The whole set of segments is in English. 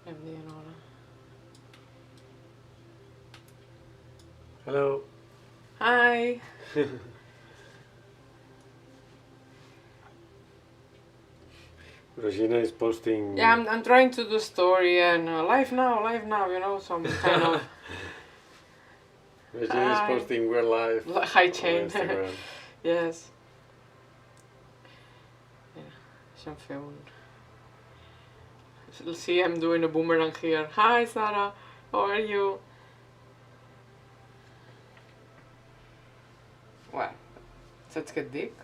Prende ora. Hello. Hi. Regina is posting. Yeah, I'm trying to do story and live now, you know, some kind of. Regina is posting we're live. Hi, chain. On Instagram. Yes. Yeah, some film. See, I'm doing a boomerang here. Hi, Sarah. How are you? Well, let's get dick.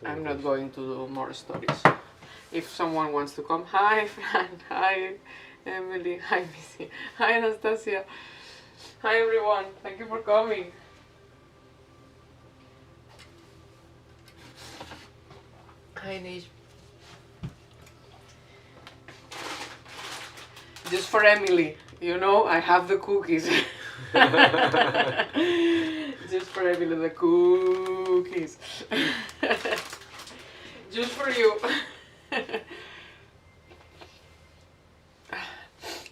I'm not going to do more stories. If someone wants to come, hi, Fran. Hi, Emily. Hi, Missy. Hi, Anastasia. Hi, everyone. Thank you for coming. Hi, Nish. Just for Emily, you know, I have the cookies. Just for Emily, the cookies. Just for you.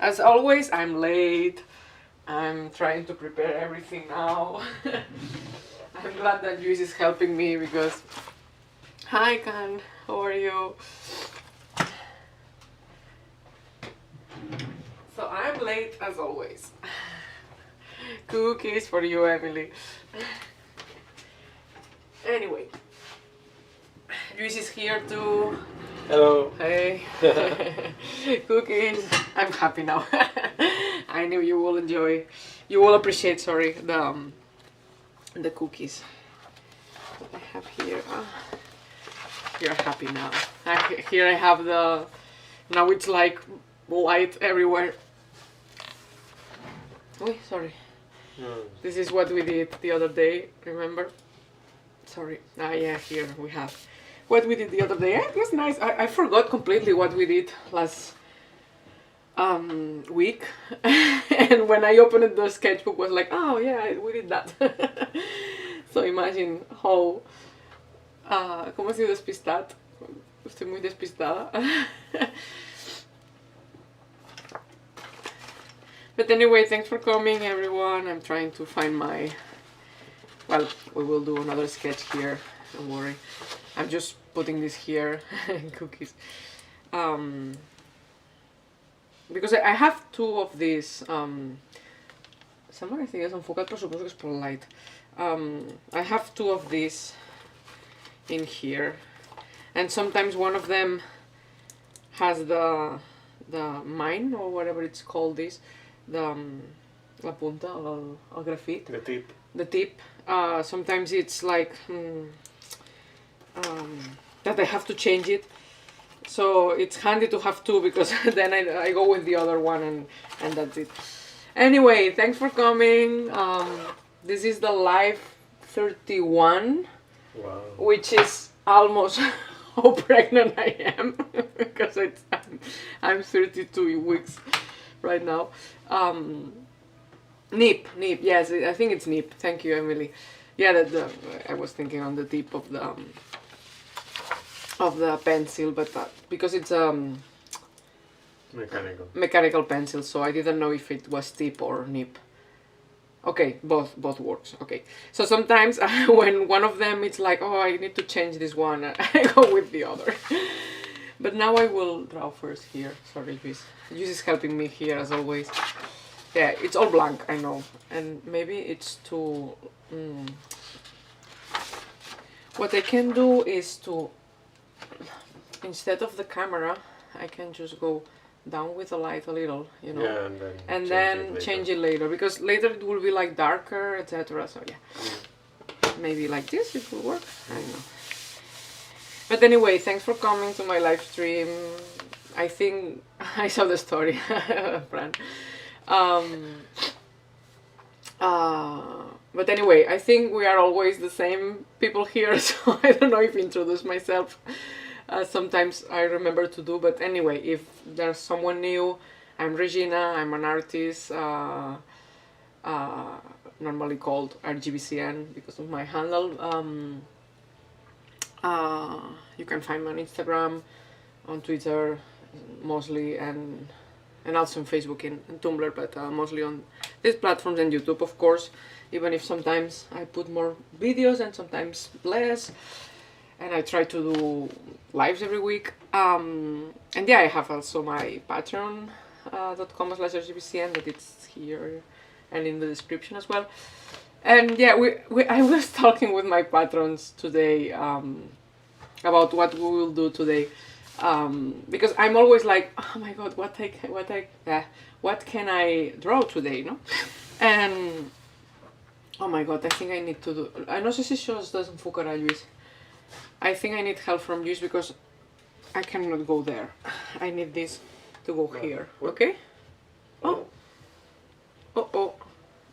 As always, I'm late. I'm trying to prepare everything now. I'm glad that Luis is helping me because... Hi, Can. How are you? So I'm late as always. Cookies for you, Emily. Anyway, Luis is here too. Hello. Hey. Cookies. I'm happy now. I knew you will enjoy. You will appreciate. Sorry, the cookies. What I have here. You're happy now. Here I have the. Now it's like light everywhere. Oh, sorry. This is what we did the other day, remember? Sorry. Ah, yeah, here we have what we did the other day. It was nice. I forgot completely what we did last week. And when I opened the sketchbook, was like, oh, yeah, we did that. So imagine how... ¿Cómo estoy despistada? Estoy muy despistada. But anyway, thanks for coming, everyone. I'm trying to find my... Well, we will do another sketch here. Don't worry. I'm just putting this here. Cookies. Because I have two of these. Somewhere I think it's enfocat, pero supongo que es por light. I have two of these in here. And sometimes one of them has the mine, or whatever it's called, this. La punta, el grafit. The tip. The tip. Sometimes it's like that I have to change it. So it's handy to have two because then I go with the other one and that's it. Anyway, thanks for coming. This is the live 31. Wow. Which is almost how pregnant I am because I'm 32 weeks right now. Nip, yes, I think it's nip. Thank you, Emily. Yeah, I was thinking on the tip of the pencil, but because it's mechanical pencil, so I didn't know if it was tip or nip. Okay, both works. Okay, so sometimes when one of them it's like, oh, I need to change this one, I go with the other. But now I will draw first here. Sorry, Luis. Luis is helping me here as always. Yeah, it's all blank, I know. And maybe it's too... What I can do is to... Instead of the camera, I can just go down with the light a little, you know. Yeah, and then change it later. Because later it will be like darker, etc. So yeah. Maybe like this, it will work. I don't know. But anyway, thanks for coming to my live stream. I think I saw the story, Fran. But anyway, I think we are always the same people here, so I don't know if I introduce myself. Sometimes I remember to do, but anyway, if there's someone new, I'm Regina, I'm an artist, normally called rgbcn because of my handle. You can find me on Instagram, on Twitter, mostly, and also on Facebook and Tumblr, but mostly on these platforms and YouTube, of course, even if sometimes I put more videos and sometimes less, and I try to do lives every week. And yeah, I have also my patreon.com/rgbcn, that it's here and in the description as well. And yeah, I was talking with my patrons today about what we will do today, because I'm always like, oh my god, what can I draw today, no? And oh my god, I think I need to do. No sé si això es desenfocarà, Lluís. I think I need help from Lluís because I cannot go there. I need this to go here, okay? Oh.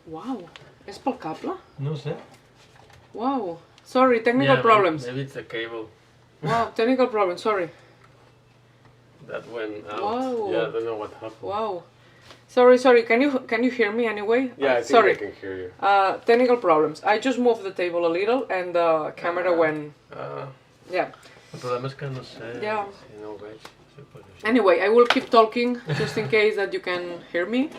Wow. És pel cable? No sé. Wow. Sorry, technical problems. Maybe it's a cable. Wow, technical problems, sorry. That went out. Wow. Yeah, I don't know what happened. Wow. Sorry, can you hear me anyway? Yeah, I think sorry. I can hear you. Technical problems. I just moved the table a little and the camera went... Yeah. El problema és que no sé Yeah. si no ho veig. Anyway, I will keep talking just in case that you can hear me.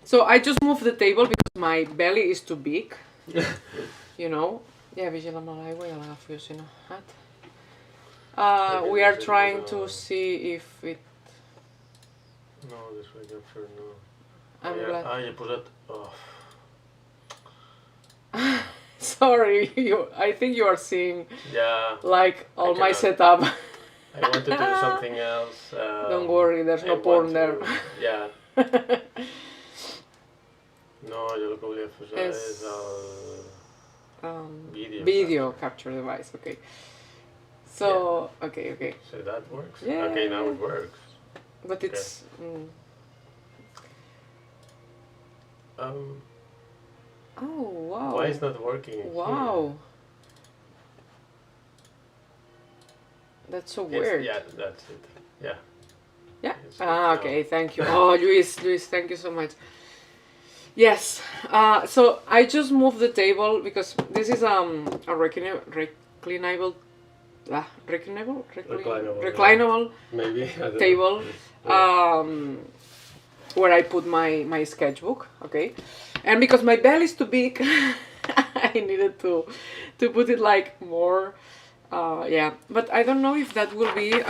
So I just moved the table because my belly is too big, you know. Yeah, vigila amb l'aigua i l'agafo jo si no. We are trying to see if it... No, this way capture, no. I'm glad. Ja he posat... Oh. Sorry, I think you are seeing like all my setup. I wanted to do something else. Don't worry, there's no porn there. Yeah. No, jo el que volia posar és el video capture device. Okay. So okay. So that works. Yeah. Okay, now it works. But it's. Oh wow. Why is not working? Wow. Here? That's so weird. Yeah, that's it. Yeah. Yeah. It's Okay. Thank you. Oh, Luis, thank you so much. Yes. So I just moved the table because this is a reclinable maybe table where I put my sketchbook. Okay, and because my belly is too big, I needed to put it like more. Yeah, but I don't know if that will be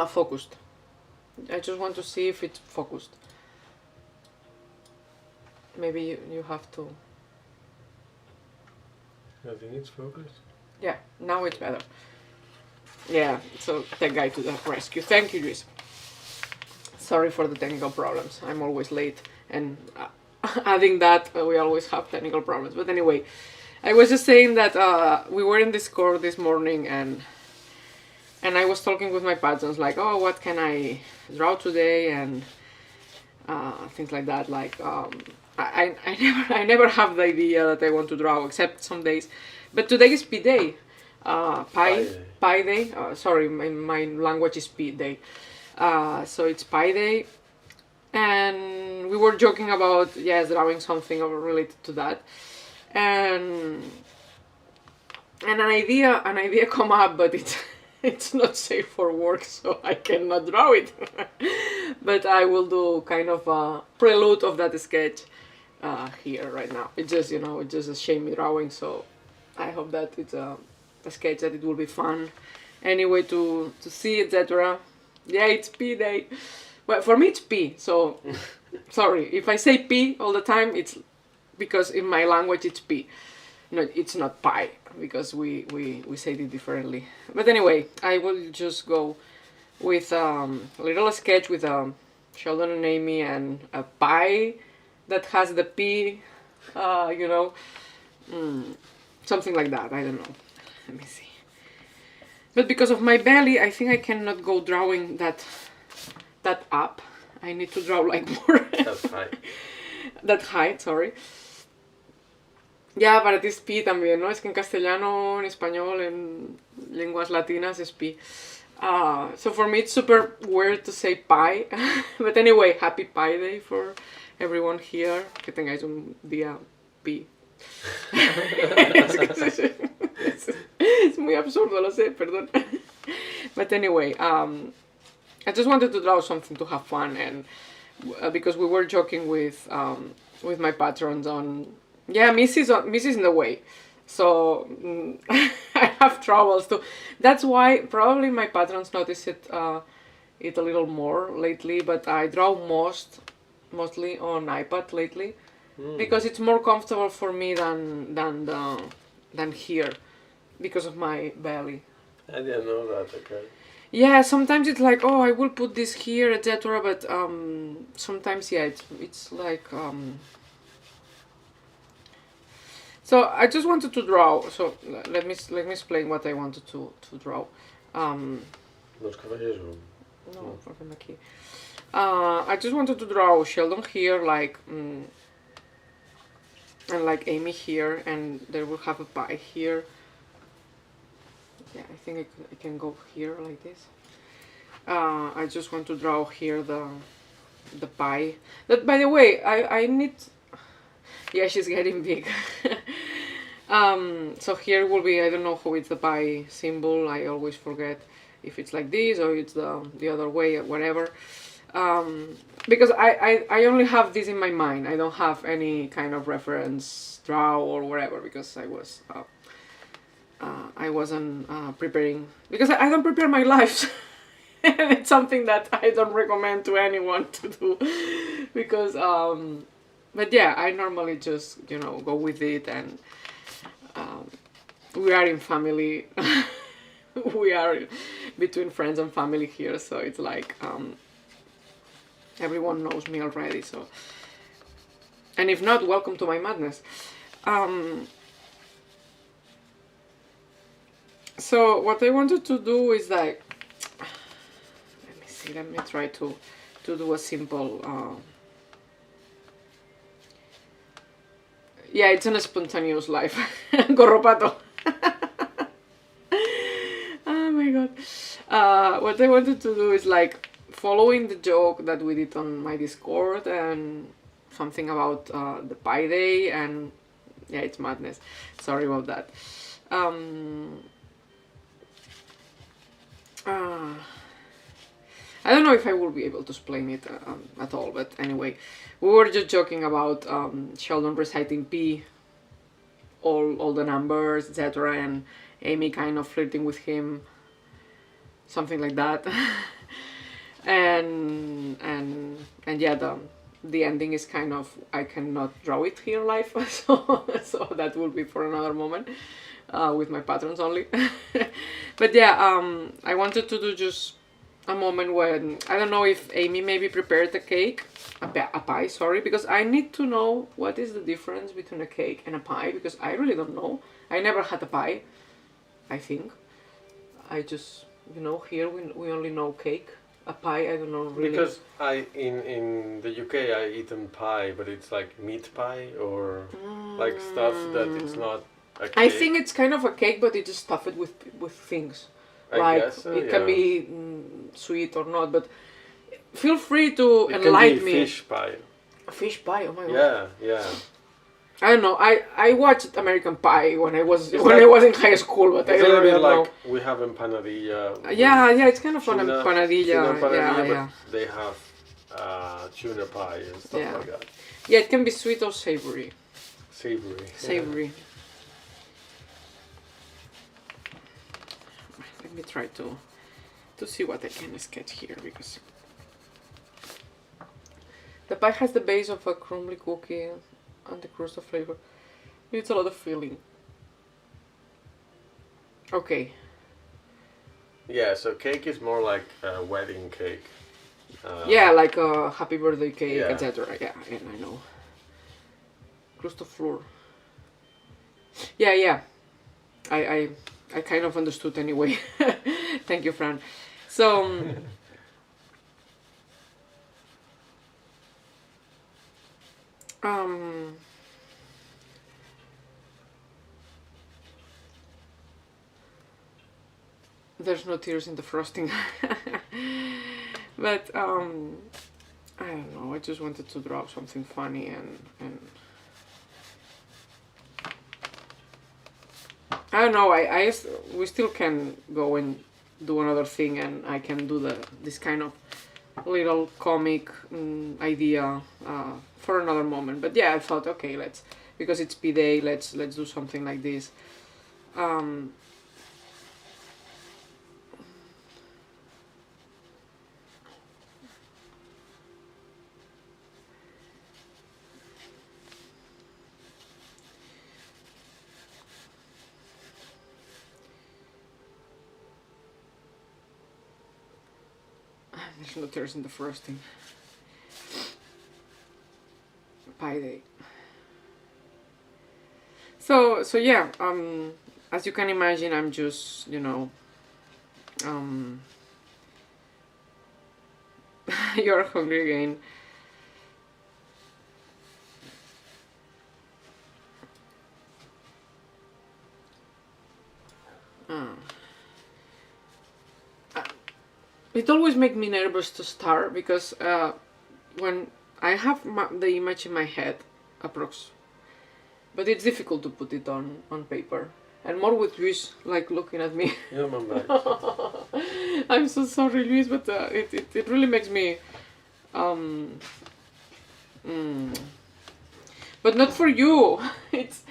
focused. I just want to see if it's focused. Maybe you have to. I think it's focused. Yeah, now it's better. Yeah, so tech guy to the rescue. Thank you, Luis. Sorry for the technical problems. I'm always late, and adding that, we always have technical problems. But anyway, I was just saying that we were in Discord this morning, and I was talking with my patrons, like, oh, what can I draw today, and things like that. Like, I never have the idea that I want to draw, except some days. But today is P Day, Pi Day. Sorry, my language is P Day. So it's Pi Day, and we were joking about drawing something related to that, and an idea come up, but it's not safe for work, so I cannot draw it. But I will do kind of a prelude of that sketch here right now. It's just it's just a shamey drawing, so I hope that it's a sketch that it will be fun anyway to see, etc. Yeah, it's P Day. Well, for me it's P, so sorry if I say P all the time. It's because in my language it's P. No, it's not pi, because we say it differently. But anyway, I will just go with a little sketch with Sheldon and Amy and a pie that has the P, something like that. I don't know. Let me see. But because of my belly, I think I cannot go drawing that up. I need to draw like more. That height. That height, sorry. Ya, para ti es pi también, ¿no? Es que en castellano, en español, en lenguas latinas es pi. So for me it's super weird to say pie. But anyway, happy Pi Day for everyone here. Que tengáis un día pi. Es muy absurdo, lo sé, perdón. But anyway, I just wanted to draw something to have fun, and because we were joking with my patrons on, yeah, Missy's in the way, so I have troubles too. That's why probably my patrons notice it a little more lately. But I draw mostly on iPad lately, because it's more comfortable for me than here, because of my belly. I didn't know that. Okay. Yeah, sometimes it's like, oh, I will put this here, etc. But sometimes, yeah, it's like. So I just wanted to draw. So let me explain what I wanted to draw. Los caballeros. No, from aquí. I just wanted to draw Sheldon here, like, and like Amy here, and they will have a pie here. Yeah, I think I can go here like this. I just want to draw here the pie. That, by the way, I need. Yeah, she's getting big. So here will be, I don't know how it's the pie symbol. I always forget if it's like this or it's the other way or whatever. Because I only have this in my mind. I don't have any kind of reference draw or whatever, because I wasn't preparing, because I don't prepare my life. And it's something that I don't recommend to anyone to do, because but yeah, I normally just go with it, and we are in family. We are between friends and family here, so it's like everyone knows me already. So, and if not, welcome to my madness. So what I wanted to do is like, let me try to do a simple. Yeah, it's a spontaneous life. Gorropato. Oh my god. What I wanted to do is like following the joke that we did on my Discord, and something about the Pi Day, and yeah, it's madness. Sorry about that. I don't know if I will be able to explain it at all, but anyway, we were just joking about Sheldon reciting P, all the numbers, etc., and Amy kind of flirting with him, something like that. and yeah, the ending is kind of, I cannot draw it here live, so that will be for another moment, with my patrons only. But yeah, I wanted to do just a moment when, I don't know if Amy maybe prepared a cake, a pie, sorry, because I need to know what is the difference between a cake and a pie, because I really don't know. I never had a pie, I think. I just, here we only know cake. A pie, I don't know really. Because in the UK I eaten pie, but it's like meat pie or like stuff that it's not a cake. I think it's kind of a cake, but it's just stuffed with things. I guess so, it can be sweet or not, but feel free to enlighten me. Fish pie. A fish pie, oh my god. Yeah. I don't know. I watched American Pie when I was in high school, but I don't really know. We have empanadilla. Yeah, it's kind of an empanadilla. But they have tuna pie and stuff like that. Yeah, it can be sweet or savory. Savory. Let me try to see what I can sketch here, because the pie has the base of a crumbly cookie and the crust of flavor. It's a lot of filling. Okay. Yeah, so cake is more like a wedding cake. Yeah, like a happy birthday cake, etc. Yeah, and I know. Crust of flour. Yeah. I kind of understood anyway. Thank you, Fran. So. There's no tears in the frosting. But I don't know, I just wanted to draw something funny, and I don't know, we still can go and do another thing and I can do this kind of little comic idea for another moment. But yeah, I thought, okay, because it's P-Day, let's do something like this. There's no tears in the frosting. Pie Day. So yeah, as you can imagine, I'm just, you know, you're hungry again. It always makes me nervous to start because when I have the image in my head, approx, but it's difficult to put it on paper, and more with Luis like looking at me. Yeah, my bad. I'm so sorry, Luis, but it really makes me but not for you. It's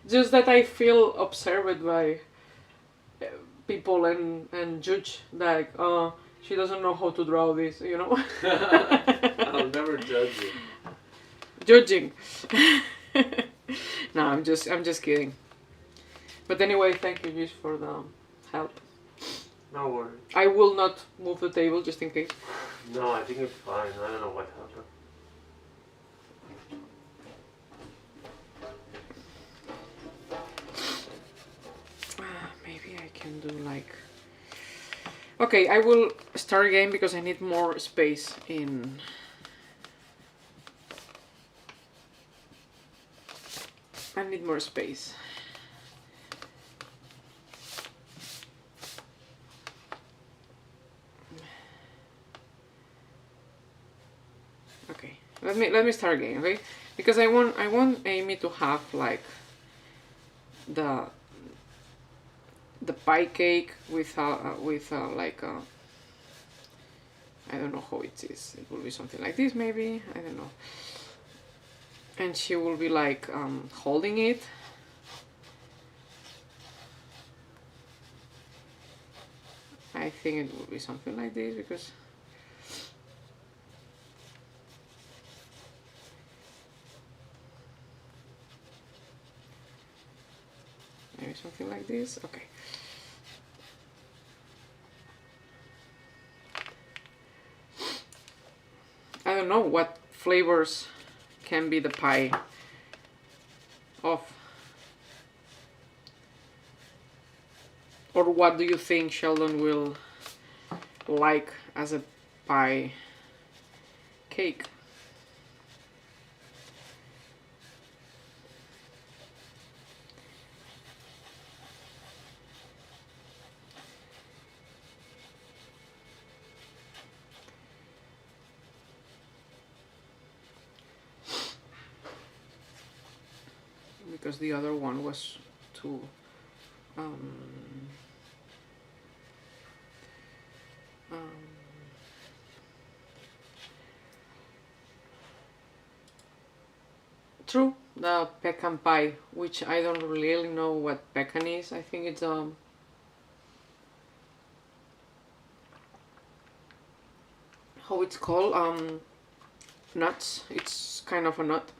just that I feel observed by people and judge like, oh, she doesn't know how to draw this, you know. I'll never judge you. Judging. No, I'm just kidding. But anyway, thank you, Luis, for the help. No worries. I will not move the table just in case. No, I think it's fine. I don't know what happened. Maybe I can do like... Okay, I will start again because I need more space in... I need more space. Okay, let me start again, okay? Because I want Amy to have like the pie cake with like I don't know how it is. It will be something like this, maybe, I don't know. And she will be like holding it. I think it will be something like this because maybe something like this. Okay. I don't know what flavors can be the pie of, or what do you think Sheldon will like as a pie cake? Because the other one was too true, the pecan pie, which I don't really know what pecan is. I think it's how it's called, nuts. It's kind of a nut.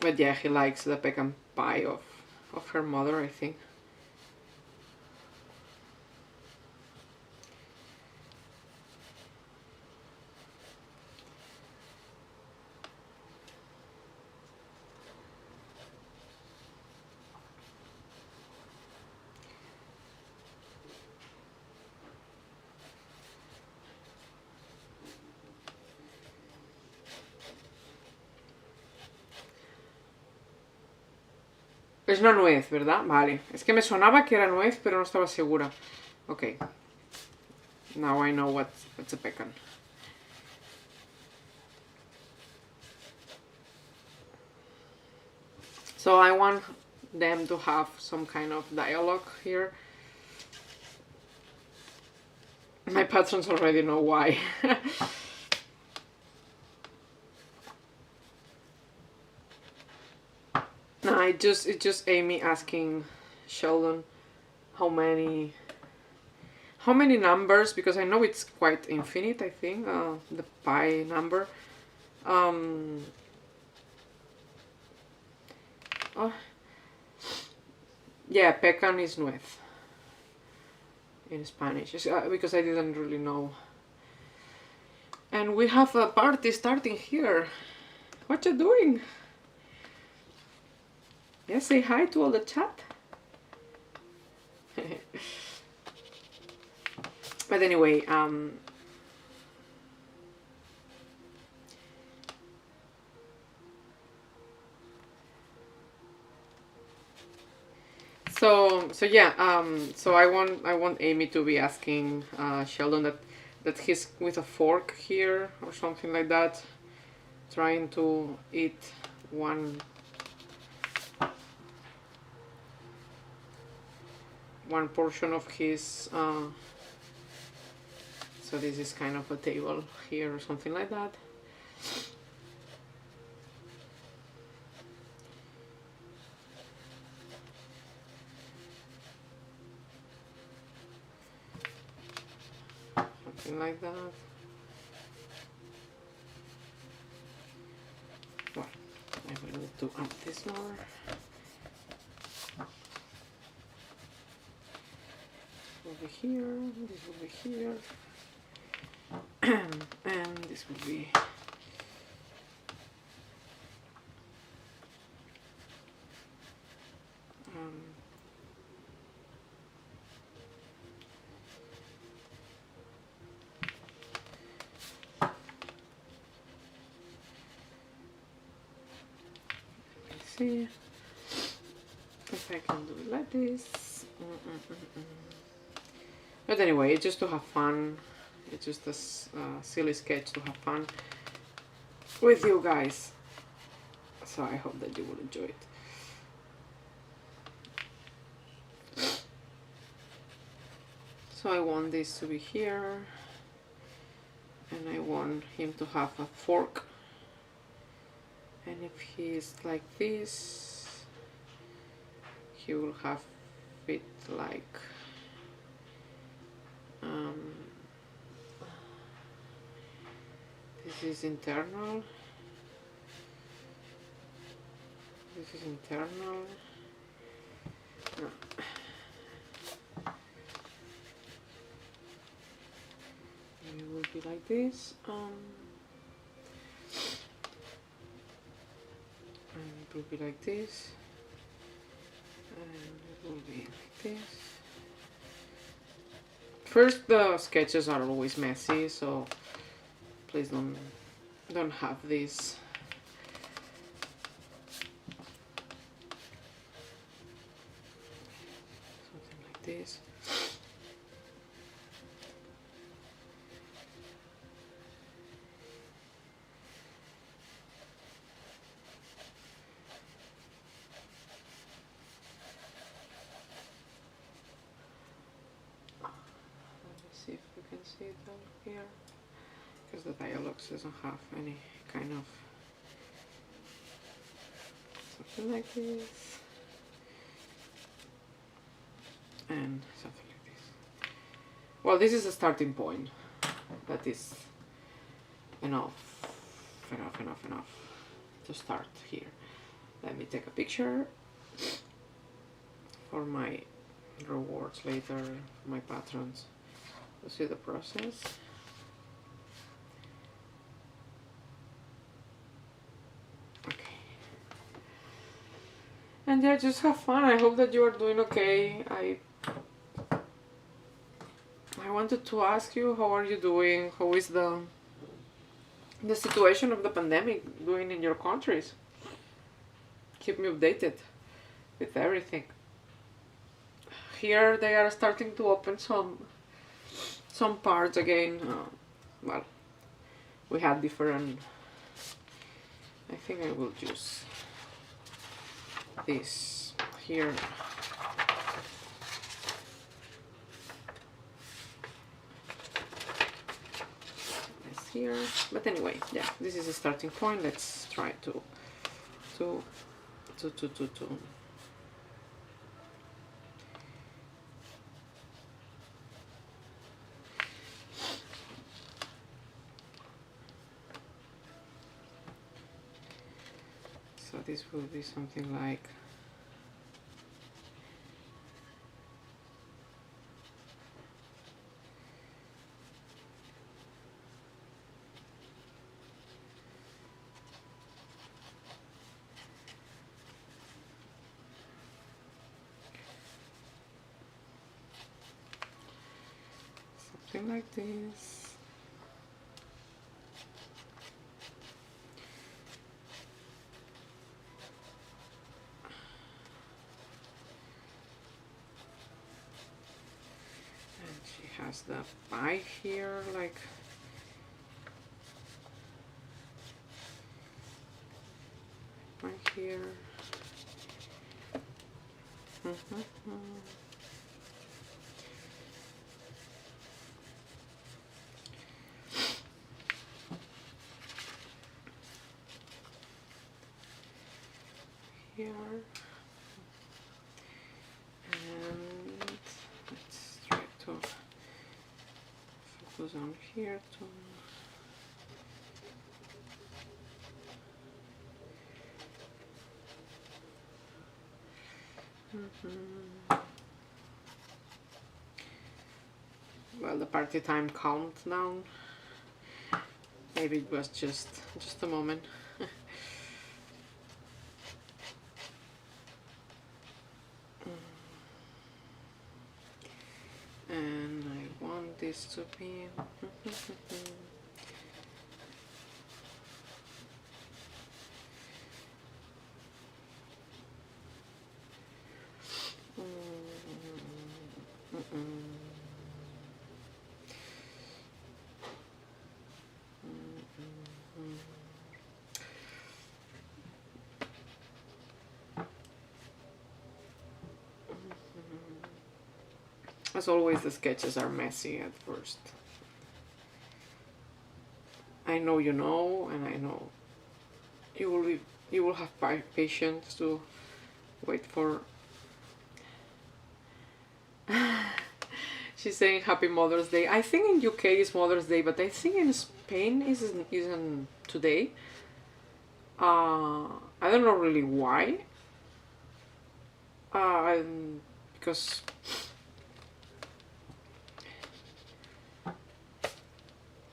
But yeah, he likes the pecan pie of her mother, I think. Es una nuez, ¿verdad? Vale. Es que me sonaba que era nuez, pero no estaba segura. Okay. Now I know what's a pecan. So I want them to have some kind of dialogue here. My patrons already know why. No, it's just Amy asking Sheldon how many numbers, because I know it's quite infinite, I think, the pi number. Oh, yeah, pecan is nuez in Spanish, because I didn't really know. And we have a party starting here. What you doing? Yeah, say hi to all the chat. But anyway, so yeah, so I want Amy to be asking Sheldon that he's with a fork here or something like that, trying to eat one portion of his. So this is kind of a table here or something like that. Something like that. Well, I will need to add this more. Over here, this will be here, and this will be let's see if I can do it like this. But anyway, it's just to have fun. It's just a silly sketch to have fun with you guys. So I hope that you will enjoy it. So I want this to be here, and I want him to have a fork. And if he's like this, he will have it like this is internal. This is internal. No. It will be like this. And it will be like this. And it will be like this. First, the sketches are always messy, so please don't have this. Something like this. See if we can see it down here, because the dialogues doesn't have any kind of something like this and something like this. Well, this is a starting point. That is enough to start here. Let me take a picture for my rewards later, for my patrons. You see the process. Okay. And yeah, just have fun. I hope that you are doing okay. I wanted to ask you, how are you doing? How is the situation of the pandemic doing in your countries? Keep me updated with everything. Here they are starting to open some parts again. Well, we had different. I think I will just this here. Here, but anyway, yeah, this is a starting point. Let's try to so this will be something like like this. And she has the pie here, like right here. Here, and let's try to focus on here too. Well, the party time countdown. Maybe it was just a moment. And I want this to be as always, the sketches are messy at first. I know you know, and I know you will have patience to wait for. She's saying Happy Mother's Day. I think in UK is Mother's Day, but I think in Spain isn't today. I don't know really why. Because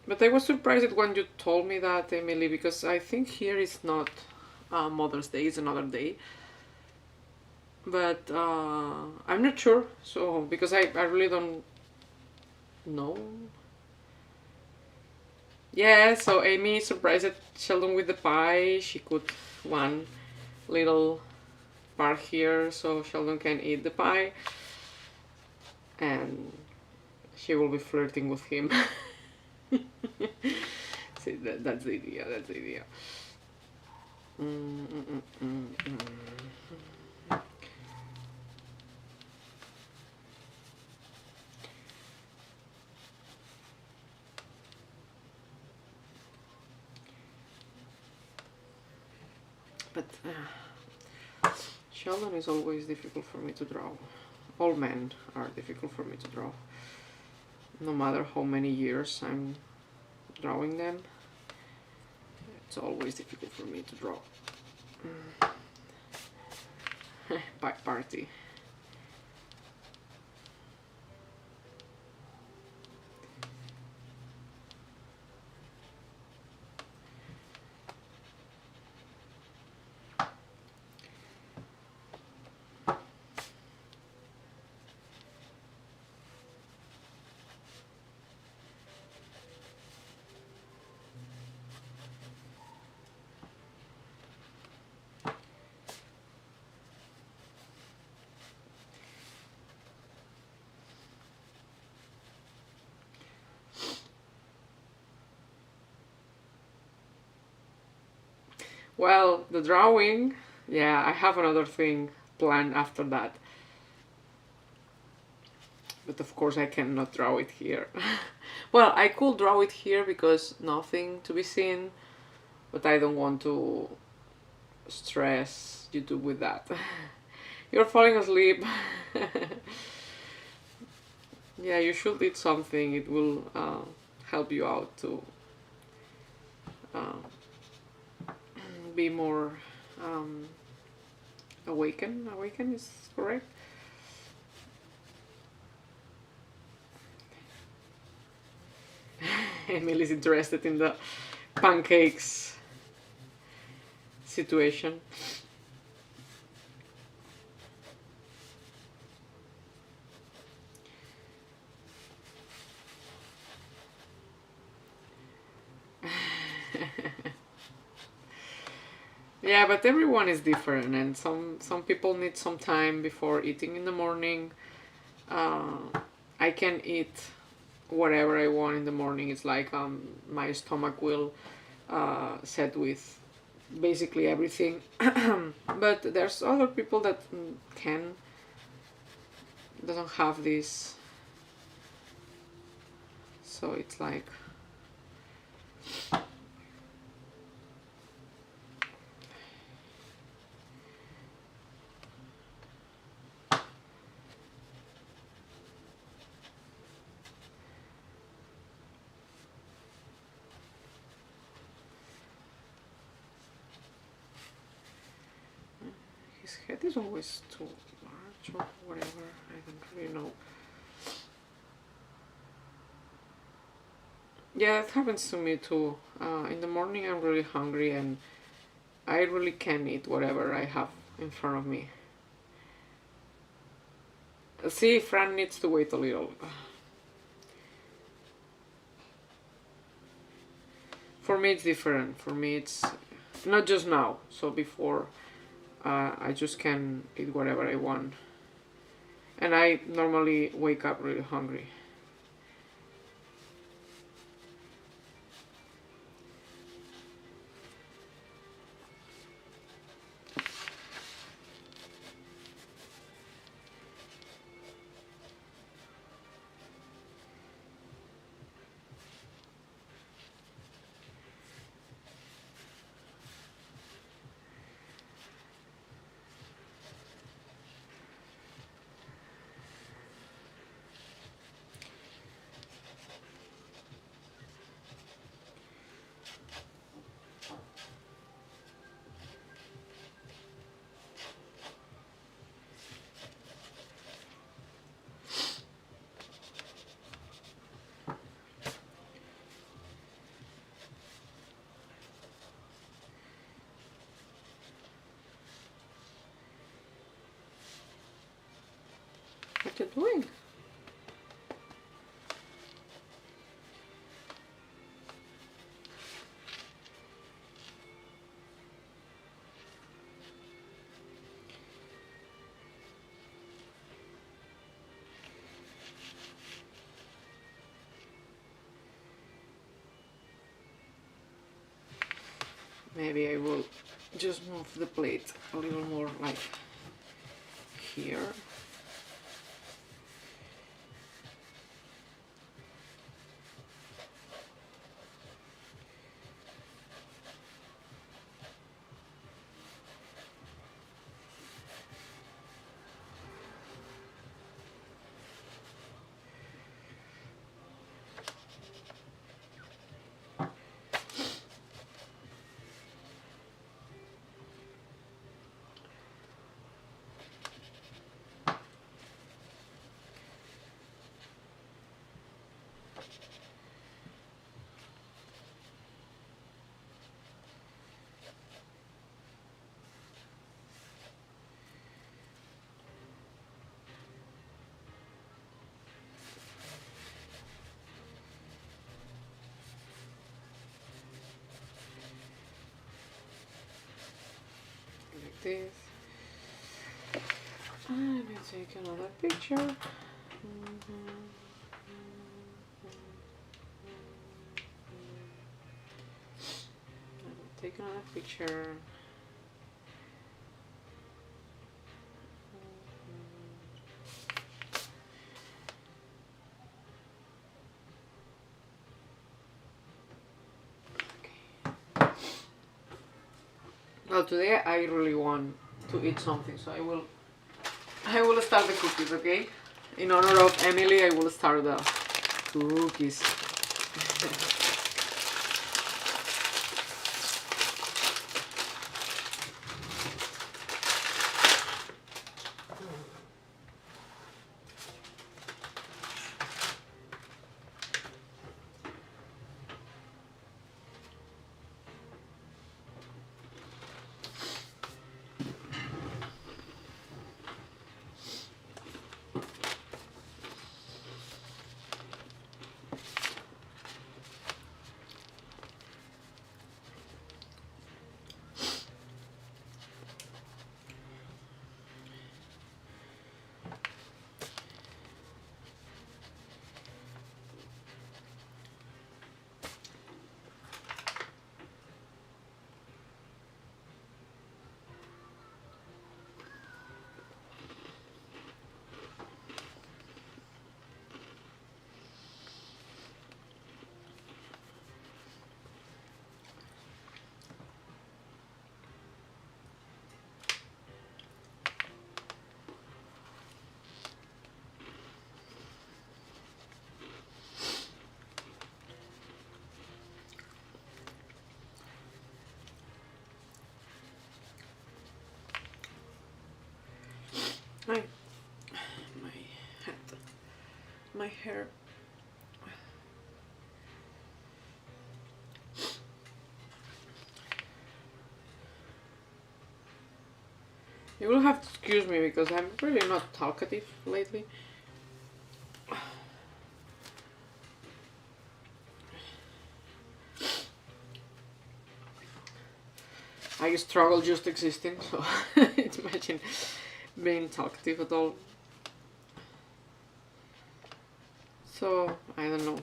but I was surprised when you told me that, Emily, because I think here is not Mother's Day, it's another day. But I'm not sure, so because I really don't know. Yeah, so Amy surprised Sheldon with the pie. She put one little part here so Sheldon can eat the pie. And she will be flirting with him. See, that's the idea, that's the idea. But Sheldon is always difficult for me to draw. All men are difficult for me to draw. No matter how many years I'm drawing them, it's always difficult for me to draw. Pie party. Well, the drawing Yeah, I have another thing planned after that. But of course I cannot draw it here. Well, I could draw it here because nothing to be seen, but I don't want to stress YouTube with that. You're falling asleep. Yeah, you should eat something. It will help you out to uh, be more awaken. Awaken is correct. Emily's interested in the pancakes situation. Yeah, but everyone is different, and some people need some time before eating in the morning. I can eat whatever I want in the morning. It's like my stomach will set with basically everything. But there's other people that can doesn't have this, so it's like his head is always too large or whatever. I don't really know. Yeah, it happens to me too. In the morning I'm really hungry and I really can eat whatever I have in front of me. See, Fran needs to wait a little. For me it's different. For me it's not just now. So before I just can eat whatever I want. And I normally wake up really hungry. What you doing? Maybe I will just move the plate a little more like here. Like this. I'm gonna take another picture. Take another picture. Well, today I really want to eat something, so I will start the cookies, okay? In honor of Emily, I will start the cookies. My head, my hair. You will have to excuse me because I'm really not talkative lately. I struggle just existing, so imagine being talkative at all. So, I don't know.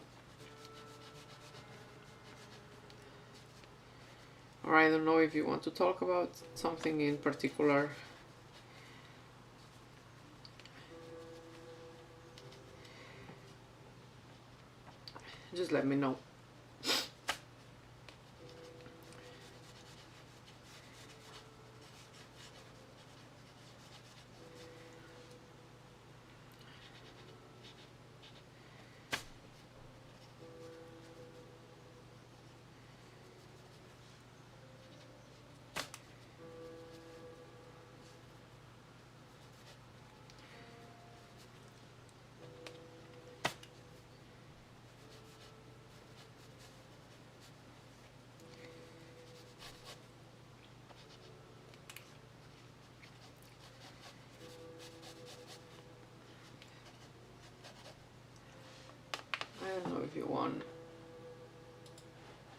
Or I don't know if you want to talk about something in particular. Just let me know. I don't know if you want.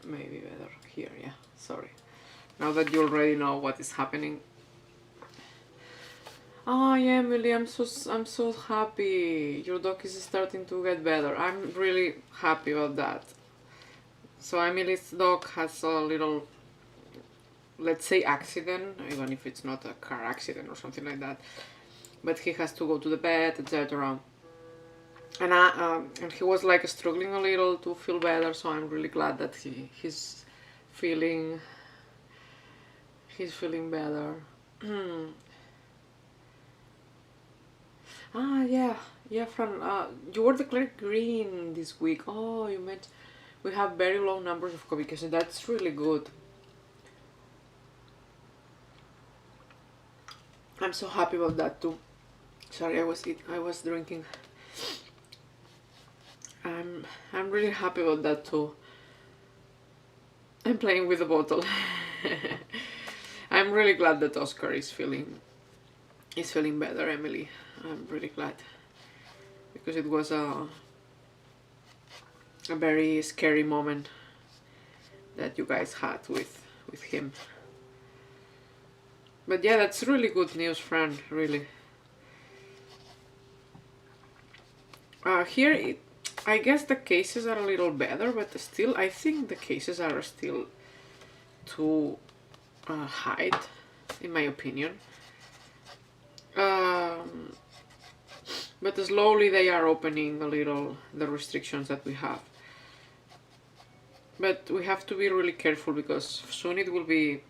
Maybe better here, yeah, sorry. Now that you already know what is happening. Oh yeah, Emily, I'm so happy. Your dog is starting to get better. I'm really happy about that. So Emily's dog has a little, let's say, accident, even if it's not a car accident or something like that. But he has to go to the vet, etc. And he was like struggling a little to feel better. So I'm really glad that he's feeling better. Ah, yeah, Fran, you were declared green this week. Oh, you meant we have very low numbers of COVID cases. That's really good. I'm so happy about that too. Sorry, I was drinking. I'm really happy about that too. I'm playing with the bottle. I'm really glad that Oscar is feeling better, Emily. I'm really glad because it was a very scary moment that you guys had with him. But yeah, that's really good news, Fran, really. Here, I guess the cases are a little better, but still, I think the cases are still too high, in my opinion. But slowly they are opening a little the restrictions that we have. But we have to be really careful because soon it will be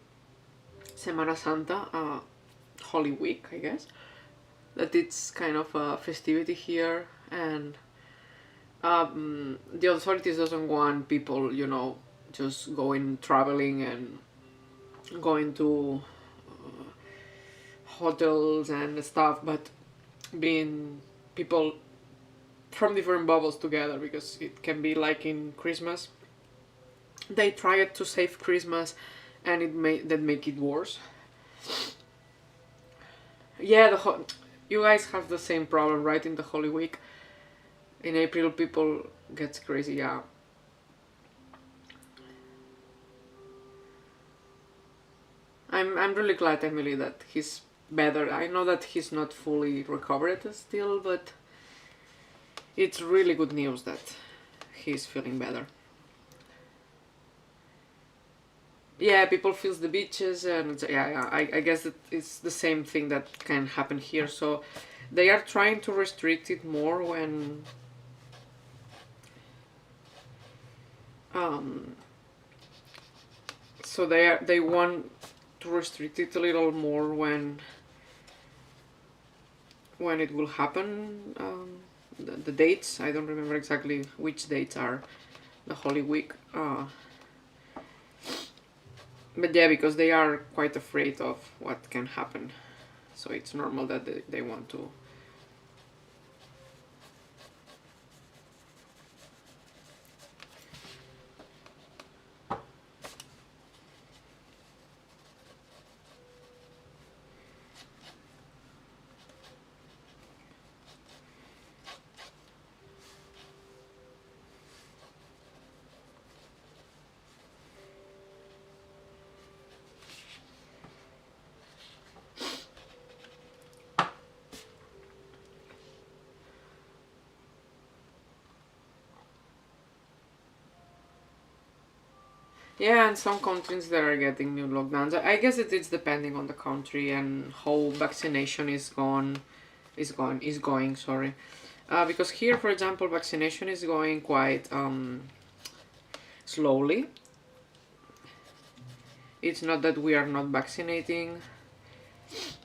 Semana Santa, Holy Week, I guess. That it's kind of a festivity here, and the authorities doesn't want people, you know, just going traveling and going to hotels and stuff, but being people from different bubbles together, because it can be like in Christmas. They tried to save Christmas, and that make it worse. Yeah, you guys have the same problem, right? In the Holy Week, in April, people gets crazy. Yeah. I'm really glad, Emily, that he's better. I know that he's not fully recovered still, but it's really good news that he's feeling better. Yeah, people feels the beaches, and yeah, I guess that it's the same thing that can happen here. So they are trying to restrict it more when so they want to restrict it a little more when it will happen. The dates, I don't remember exactly which dates are the Holy Week. But yeah, because they are quite afraid of what can happen. So it's normal that they want to. Yeah, and some countries that are getting new lockdowns. I guess it's depending on the country and how vaccination is going. Sorry, because here, for example, vaccination is going quite slowly. It's not that we are not vaccinating,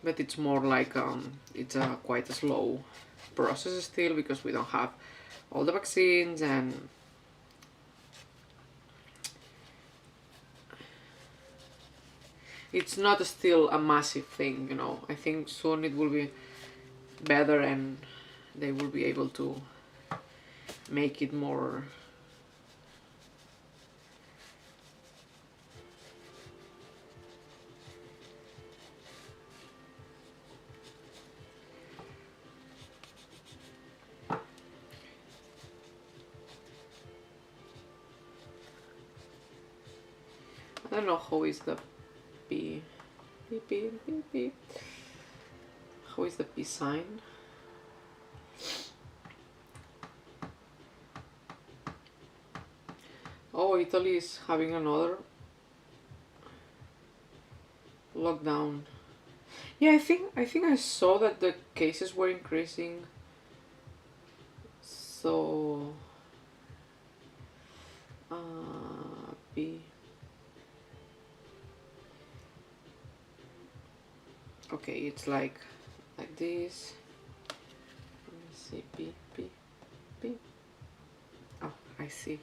but it's more like it's a quite a slow process still, because we don't have all the vaccines, and it's not still a massive thing, you know. I think soon it will be better, and they will be able to make it more. I don't know how is the P, P. How is the P sign? Oh, Italy is having another lockdown. Yeah, I think I saw that the cases were increasing. So P. Okay, it's like this. Let me see, P. Oh, I see.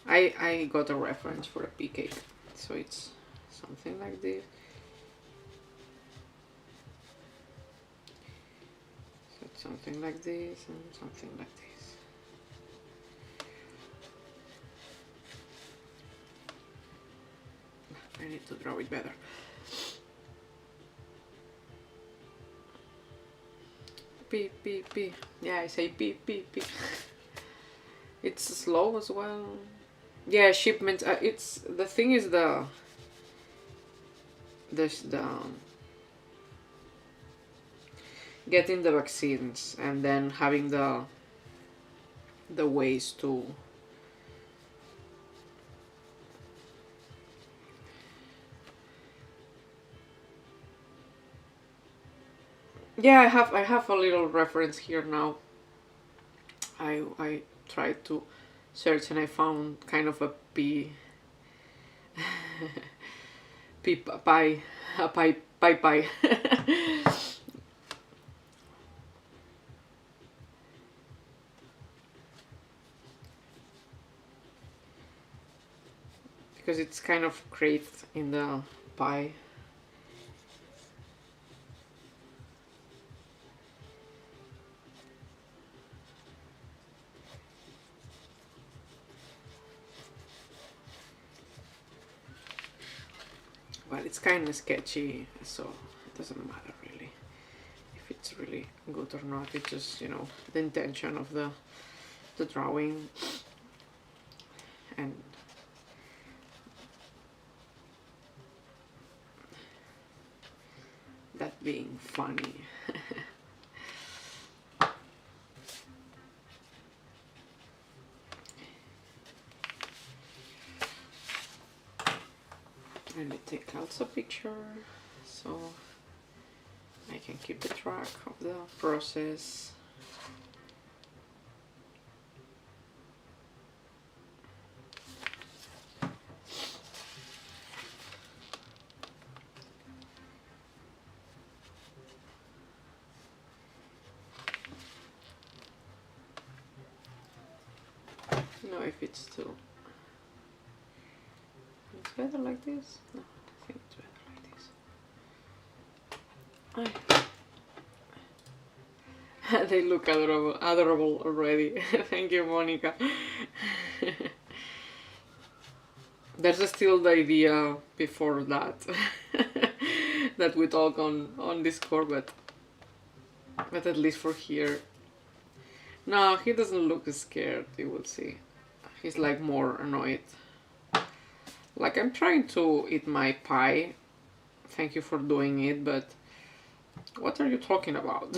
I got a reference for a P cake, so it's something like this. So it's something like this and something like this. I need to draw it better. P. Yeah, I say P. It's slow as well. Yeah, shipments. It's the thing is the getting the vaccines and then having the ways to. Yeah, I have a little reference here now. I tried to search and I found kind of a P pie A pie pie pie. Because it's kind of cracked in the pie. Well, it's kind of sketchy, so it doesn't matter really if it's really good or not. It's just, you know, the intention of the drawing, and that being funny. Let me take also a picture so I can keep the track of the process. No, if it's too... It's better like this? No, I think it's better like this. They look adorable already. Thank you, Monica. There's still the idea before that that we talk on Discord, but at least for here. No, he doesn't look scared, you will see. He's like more annoyed. Like, I'm trying to eat my pie. Thank you for doing it, but what are you talking about?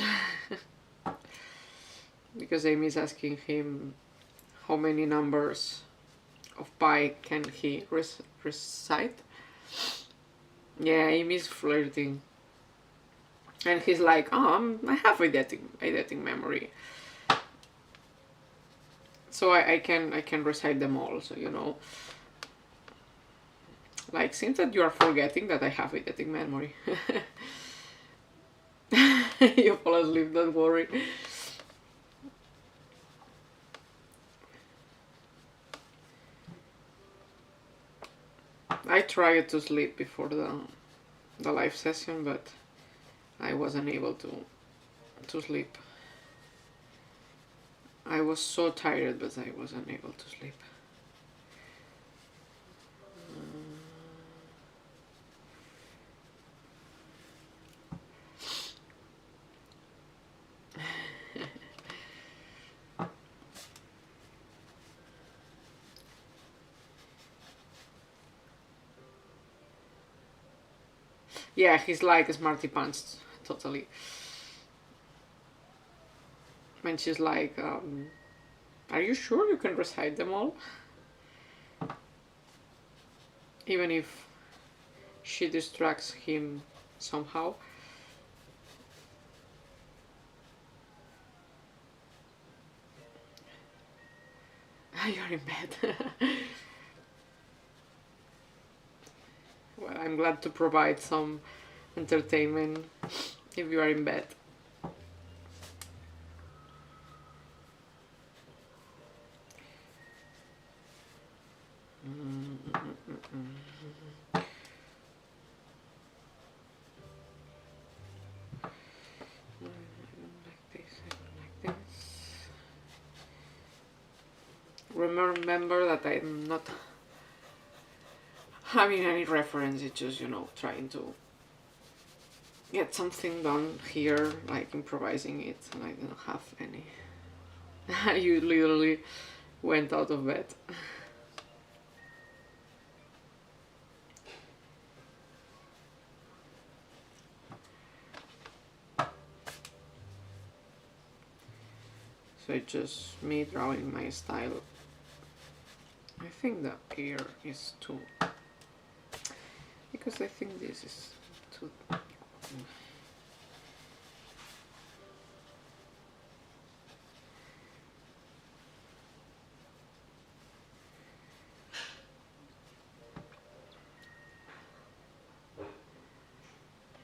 Because Amy's asking him how many numbers of pie can he recite. Yeah, Amy's flirting. And he's like, oh, I have eidetic memory. So I can recite them all, so you know. Like, seems that you are forgetting that I have eidetic memory. You fall asleep, don't worry. I tried to sleep before the live session, but I wasn't able to sleep. I was so tired, but I wasn't able to sleep. Yeah, he's like Smarty Pants, totally. And she's like, are you sure you can recite them all? Even if she distracts him somehow. You're in bed. Well, I'm glad to provide some entertainment if you are in bed. Remember that I'm not having any reference, it's just, you know, trying to get something done here, like improvising it, and I don't have any. You literally went out of bed. So it's just me drawing my style. I think the ear is too, because I think this is too.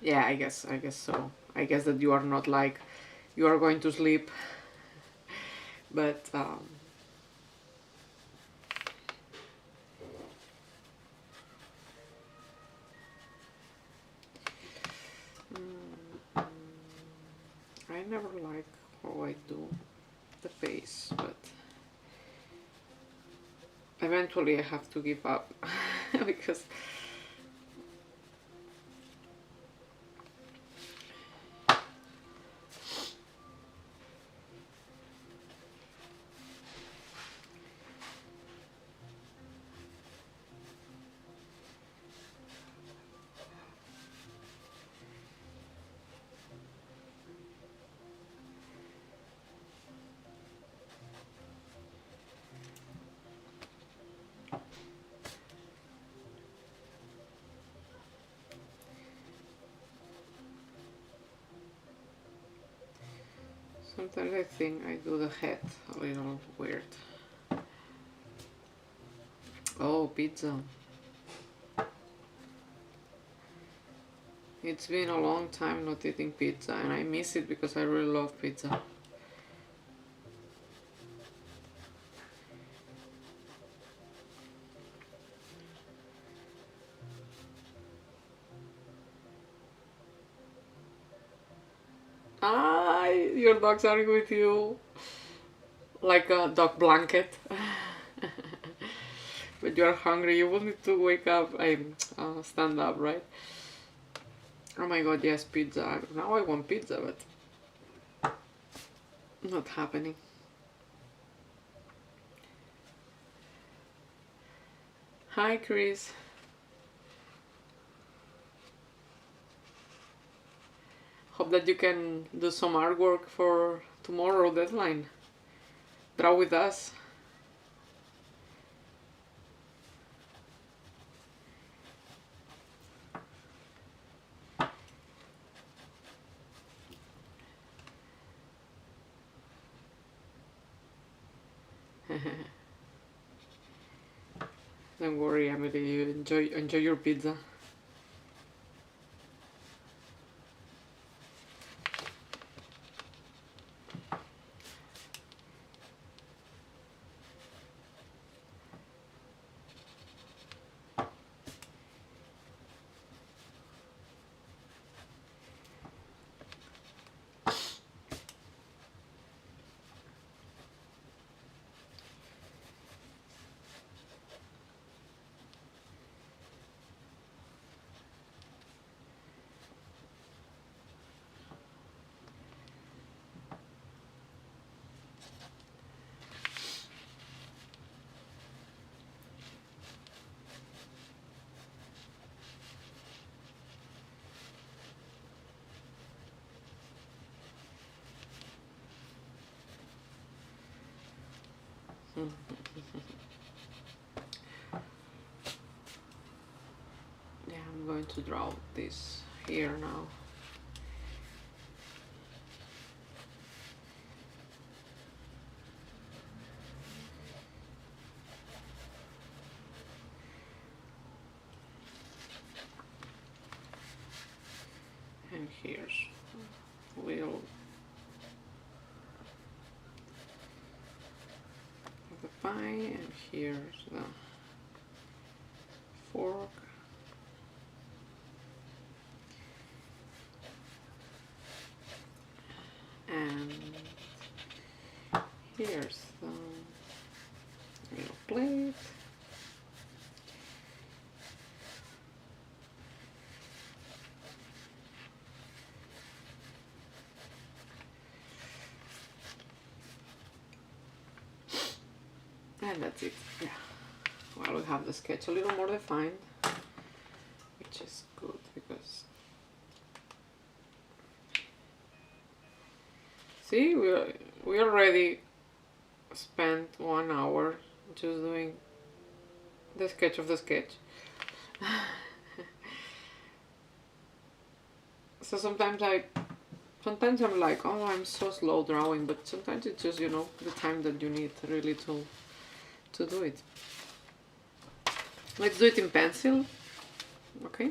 Yeah, I guess so. I guess that you are not like you are going to sleep, but I never like how I do the face, but eventually I have to give up because sometimes I think I do the head a little weird. Oh, pizza. It's been a long time not eating pizza and I miss it because I really love pizza. Ah, your dog's are with you. Like a dog blanket. But you are hungry, you will need to wake up, stand up, right? Oh my god, yes, pizza. Now I want pizza, but not happening. Hi, Chris. Hope that you can do some artwork for tomorrow deadline. Draw with us. Don't worry, Emily. You enjoy your pizza. Yeah, I'm going to draw this here now. And here's a little of the pie, and here's the fork. And here's the little plate. And that's it. Yeah. Well, we have the sketch a little more defined, which is good because see, we already spent 1 hour just doing the sketch of the sketch. So sometimes I'm like, oh, I'm so slow drawing, but sometimes it's just, you know, the time that you need really to do it. Let's do it in pencil, okay?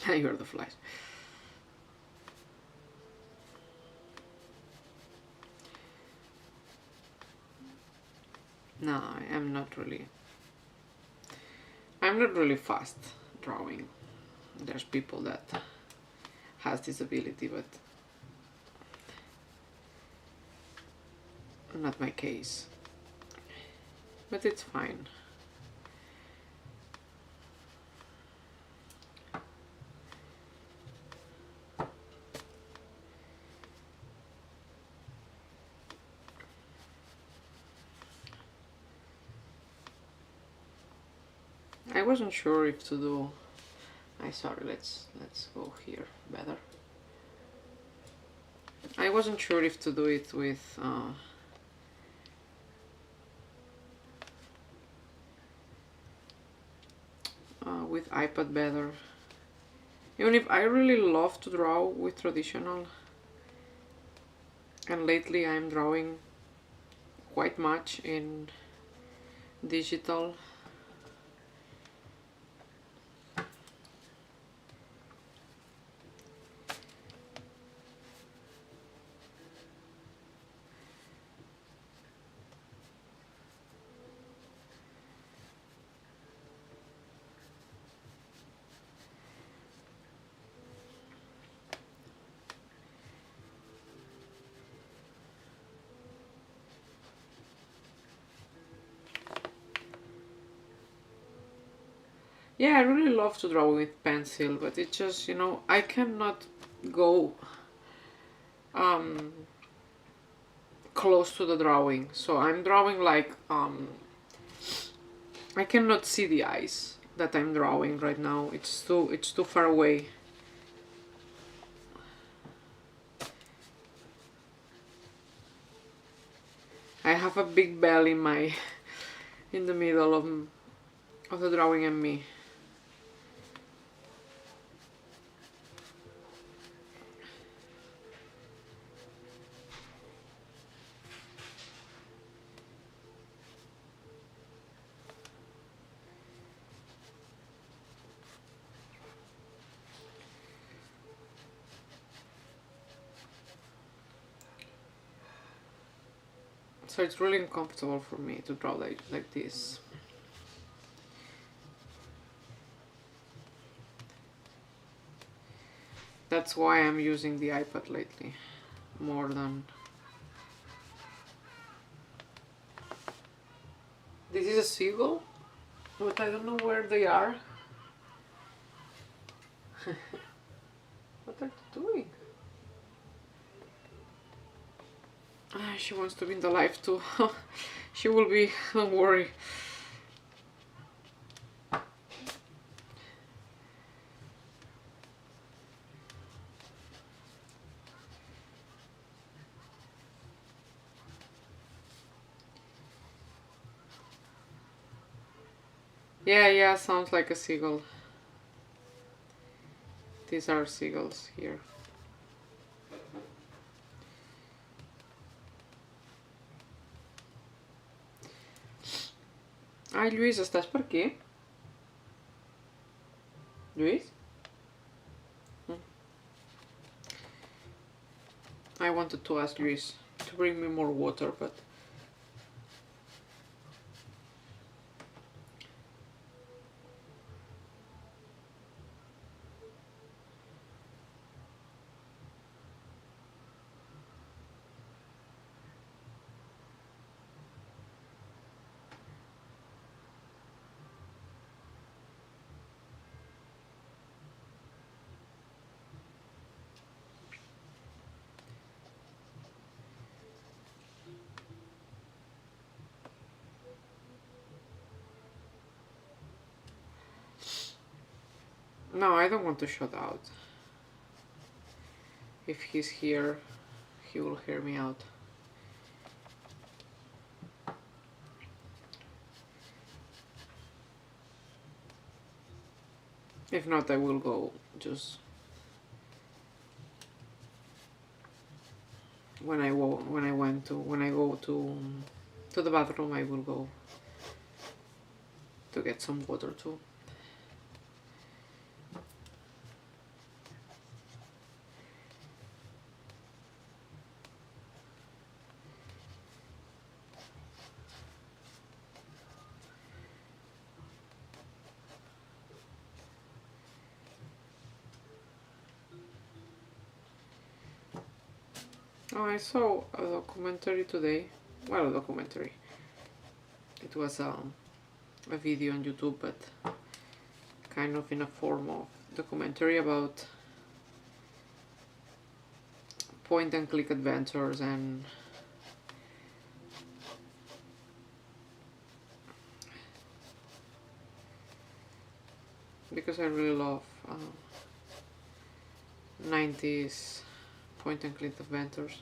I heard the flies. No, I'm not really fast drawing. There's people that has this ability, but not my case. But it's fine. I wasn't sure if to do. Sorry. Let's go here better. I wasn't sure if to do it with iPad better. Even if I really love to draw with traditional, and lately I'm drawing quite much in digital. Yeah, I really love to draw with pencil, but it's just, you know, I cannot go close to the drawing. So I'm drawing like I cannot see the eyes that I'm drawing right now. It's too far away. I have a big bell in the middle of the drawing and me. So it's really uncomfortable for me to draw like this. That's why I'm using the iPad lately more than... This is a seagull, but I don't know where they are. What are they doing? She wants to be in the live too. She will be, don't worry. Yeah, sounds like a seagull. These are seagulls here. Ai, Luís, estás por aqui? Luís? I wanted to ask Luís to bring me more water, but... No, I don't want to shut out. If he's here, he will hear me out. If not, I will go just when I go to the bathroom, I will go to get some water too. Oh, I saw a documentary today. Well, a documentary. It was a video on YouTube, but kind of in a form of documentary about point and click adventures, and because I really love 90s point and click adventures.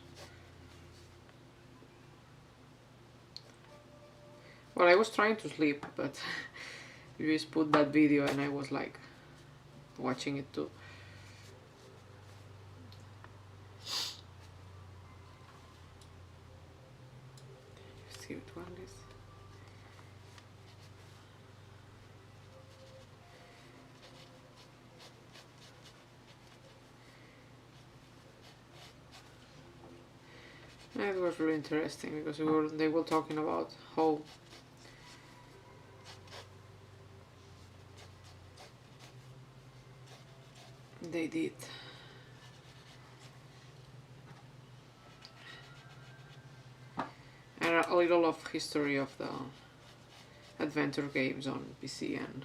Well, I was trying to sleep, but you just put that video and I was like watching it too. See which one it is. It was really interesting because they were talking about how they did and a little of history of the adventure games on PC, and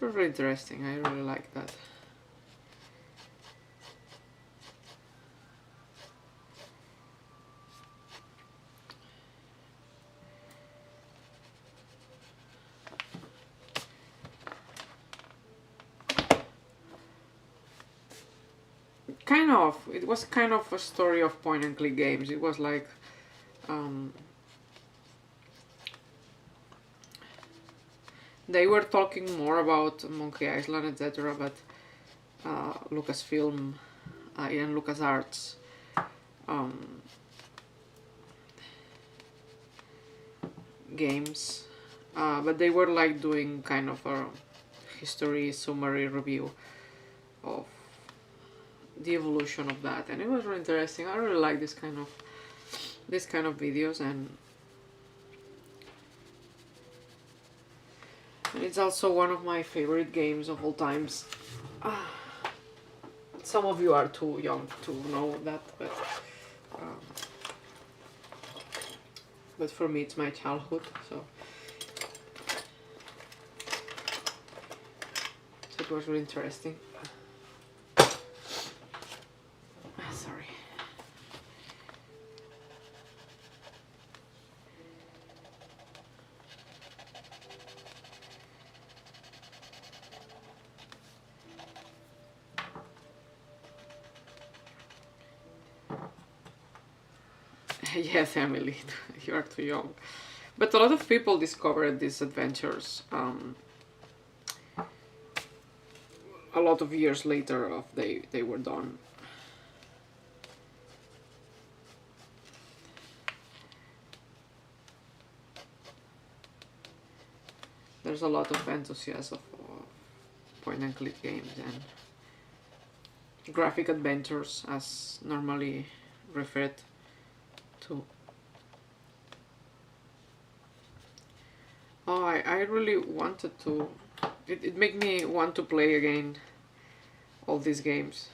it was really interesting. I really like that. It was kind of a story of point and click games. It was like they were talking more about Monkey Island, etc., but Lucasfilm and LucasArts games, but they were like doing kind of a history summary review of the evolution of that, and it was really interesting. I really like this kind of videos, and it's also one of my favorite games of all times. Some of you are too young to know that, but for me it's my childhood, so it was really interesting. Sorry. Yes, Emily, you are too young. But a lot of people discovered these adventures a lot of years later of they were done. There's a lot of enthusiasm of point and click games and graphic adventures, as normally referred to. Oh, I really wanted to. It made me want to play again all these games.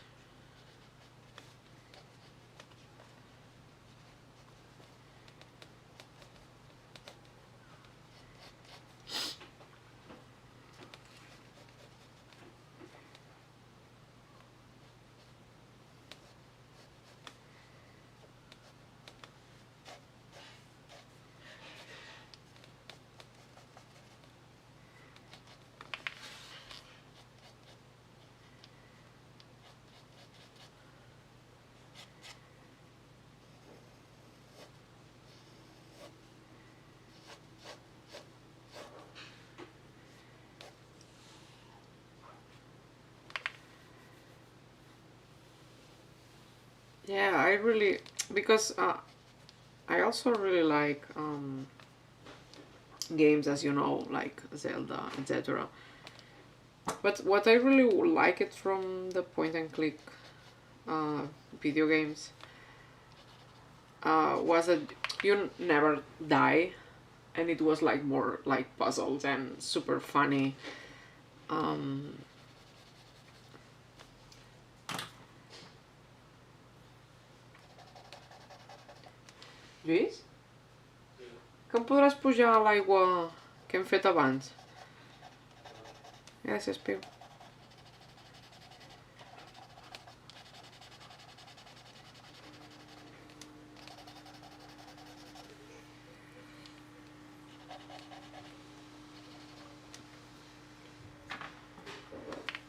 Yeah, I really, because I also really like games, as you know, like Zelda, etc. But what I really like it from the point and click video games was that you never die, and it was like more like puzzles and super funny. Lluís? Que em podràs pujar a l'aigua que hem fet abans? Gràcies, Piu.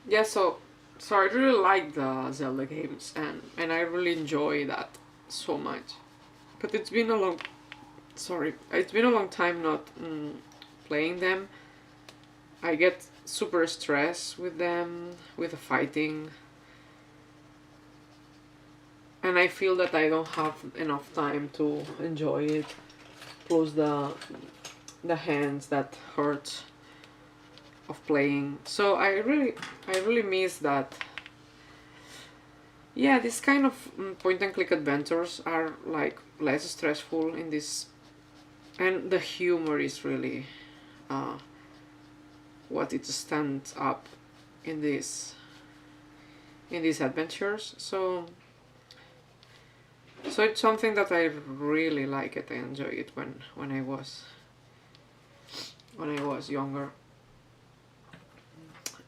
Yeah, so I really like the Zelda games, and I really enjoy that so much. But it's been a long time not playing them. I get super stressed with them, with the fighting, and I feel that I don't have enough time to enjoy it. Plus the hands that hurt of playing. So I really miss that. Yeah, this kind of point and click adventures are like less stressful in this, and the humor is really what it stands up in these adventures. So it's something that I really like it. I enjoy it when I was younger,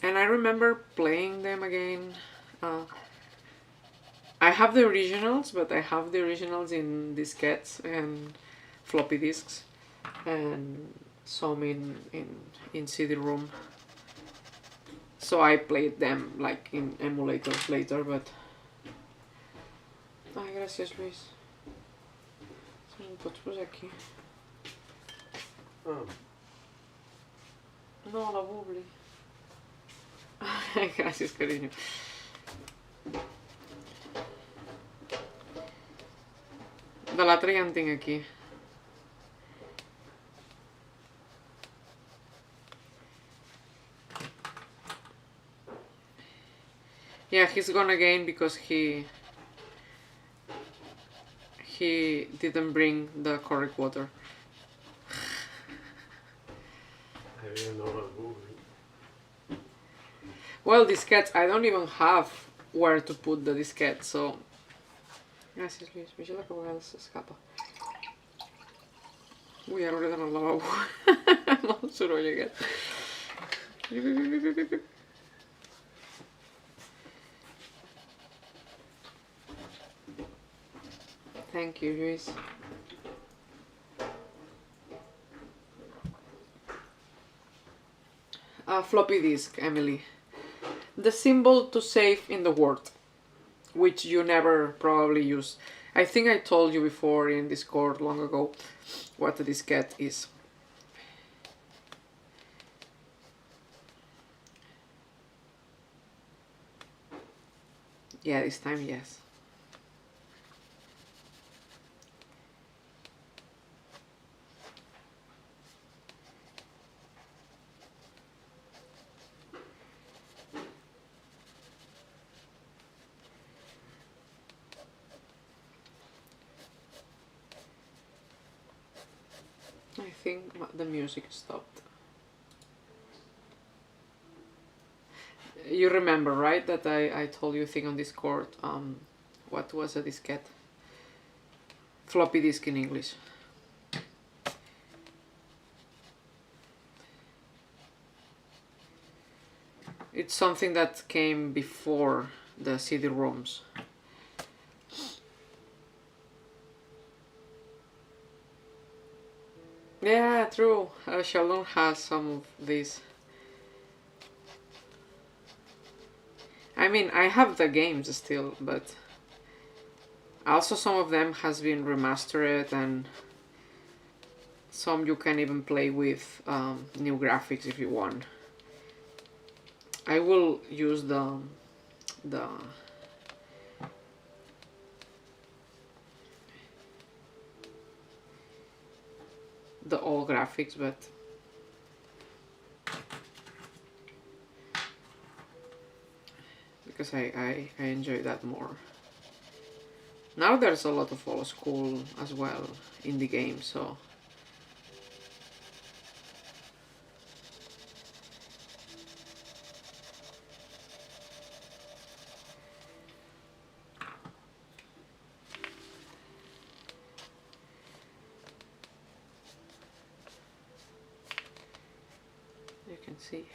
and I remember playing them again. I have the originals, but I have the originals in diskettes and floppy disks, and some in CD-ROM. So I played them like in emulators later, but... Ai, gracias, Luis. Se me podes pôr aqui. Oh. No, la bubbly. Ai, gracias, cariño. De l'altre ja en tinc aquí. Yeah, he's gone again because he didn't bring the correct water. I didn't know what movie. Well, diskettes, I don't even have where to put the diskette, so... Gràcies, Lluís. Vigila que a vegades s'escapa. Ui, ara hauré d'anar al lavabo. Amb el soroll aquest. Thank you, Lluís. Floppy disk, Emily. The symbol to save in the Word, which you never probably use. I think I told you before in Discord long ago what a diskette is. Yeah, this time, yes. I think the music stopped. You remember, right, that I told you a thing on Discord, what was a diskette? Floppy disk in English. It's something that came before the CD-ROMs. Yeah, true. Sheldon has some of these. I mean, I have the games still, but also some of them has been remastered, and some you can even play with new graphics if you want. I will use the old graphics, but because I enjoy that more. Now there's a lot of old school as well in the game, so say yes.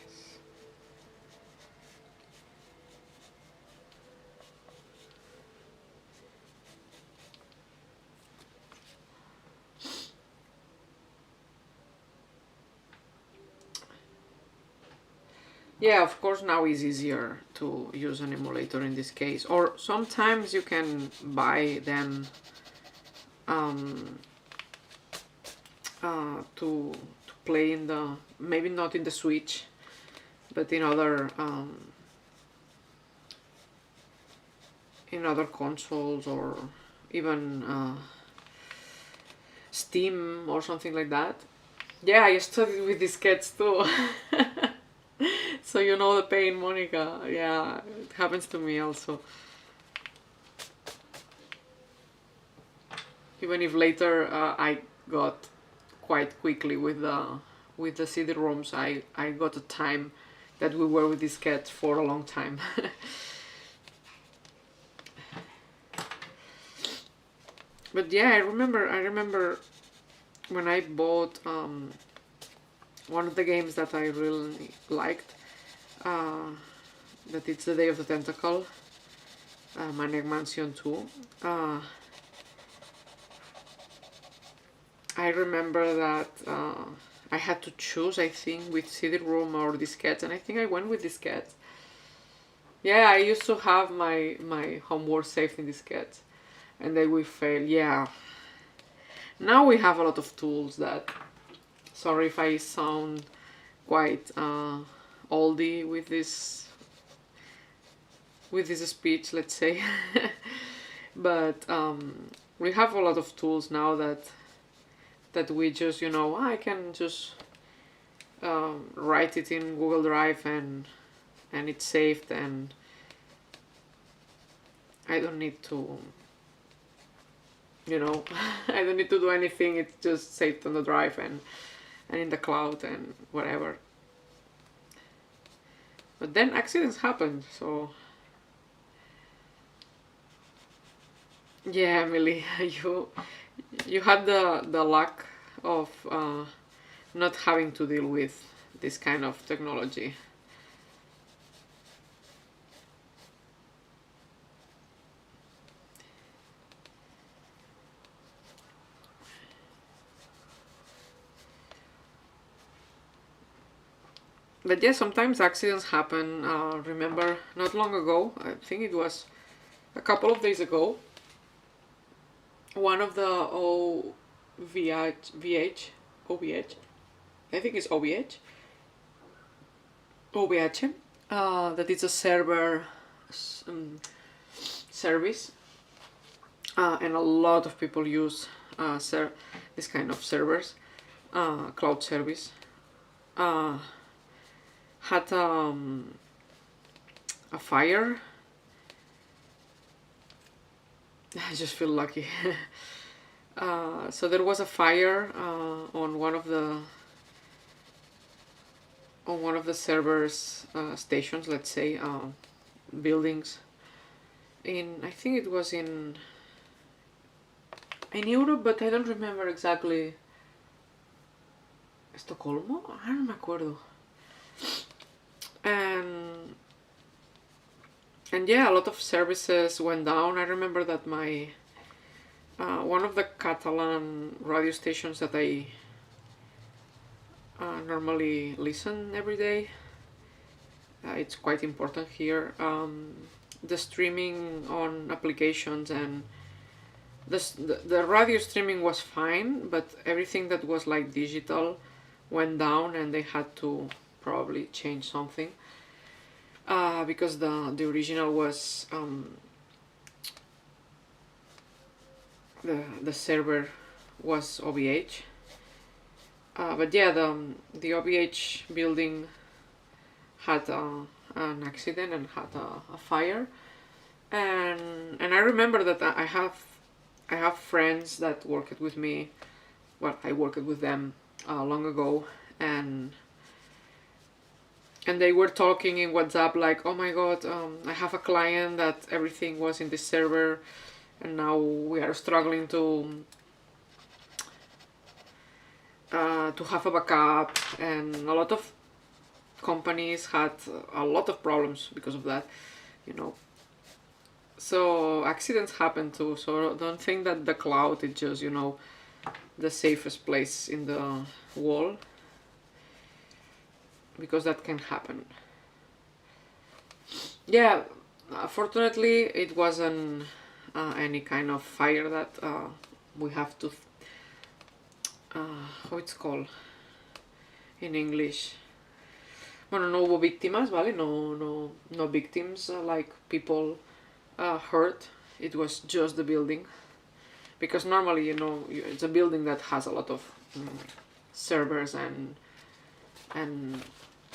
Yeah, of course now is easier to use an emulator in this case, or sometimes you can buy them to play in the, maybe not in the Switch, but in other consoles, or even Steam or something like that. Yeah, I studied with diskettes too. So you know the pain, Monica. Yeah, it happens to me also. Even if later I got quite quickly with the CD-ROMs, I got a time that we were with diskettes for a long time. But yeah, I remember when I bought one of the games that I really liked, that it's the Day of the Tentacle, Maniac Mansion 2. I remember that I had to choose, I think, with CD-ROM or diskettes, and I think I went with diskettes. Yeah, I used to have my homework saved in diskettes, and they will fail. Yeah. Now we have a lot of tools that, sorry if I sound quite oldie with this speech, let's say. But we have a lot of tools now that we just, I can just write it in Google Drive and it's saved, and I don't need to, I don't need to do anything. It's just saved on the drive and in the cloud and whatever. But then accidents happen, so yeah, Emily, you had the luck of not having to deal with this kind of technology. But yeah, sometimes accidents happen. Remember, not long ago, I think it was a couple of days ago, one of the OVH, I think it's OVH, that is a server service, and a lot of people use this kind of servers, cloud service. Had a fire. I just feel lucky. So there was a fire on one of the servers stations, let's say, buildings. I think it was in Europe, but I don't remember exactly. Estocolmo? I don't me acuerdo. And yeah, a lot of services went down. I remember that my one of the Catalan radio stations that I normally listen every day, it's quite important here, the streaming on applications, and the radio streaming was fine, but everything that was like digital went down, and they had to probably change something, because the original was the server was OVH, but yeah, the OVH building had an accident and had a fire, and I remember that I have friends that worked with me. Well, I worked with them long ago, and they were talking in WhatsApp like, oh my god, I have a client that everything was in this server, and now we are struggling to have a backup, and a lot of companies had a lot of problems because of that, So accidents happen too, so don't think that the cloud is just, the safest place in the world, because that can happen. Yeah, fortunately it wasn't any kind of fire that we have to, how it's called in English. Bueno, no hubo víctimas, ¿vale? No victims, like people hurt. It was just the building. Because normally, it's a building that has a lot of servers and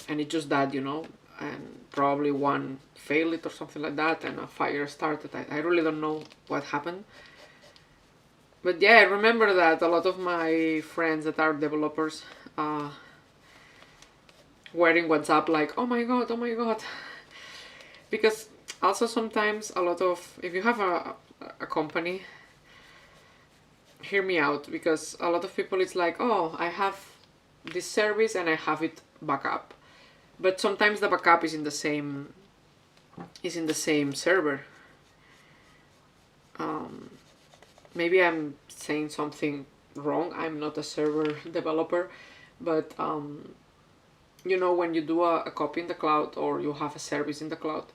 it just died, and probably one failed it or something like that, and a fire started. I really don't know what happened. But yeah, I remember that a lot of my friends that are developers were in WhatsApp like, oh my god, because also sometimes if you have a company, hear me out, because a lot of people, it's like, oh, I have this service and I have it backup, but sometimes the backup is in the same server. Maybe I'm saying something wrong. I'm not a server developer, but when you do a copy in the cloud, or you have a service in the cloud,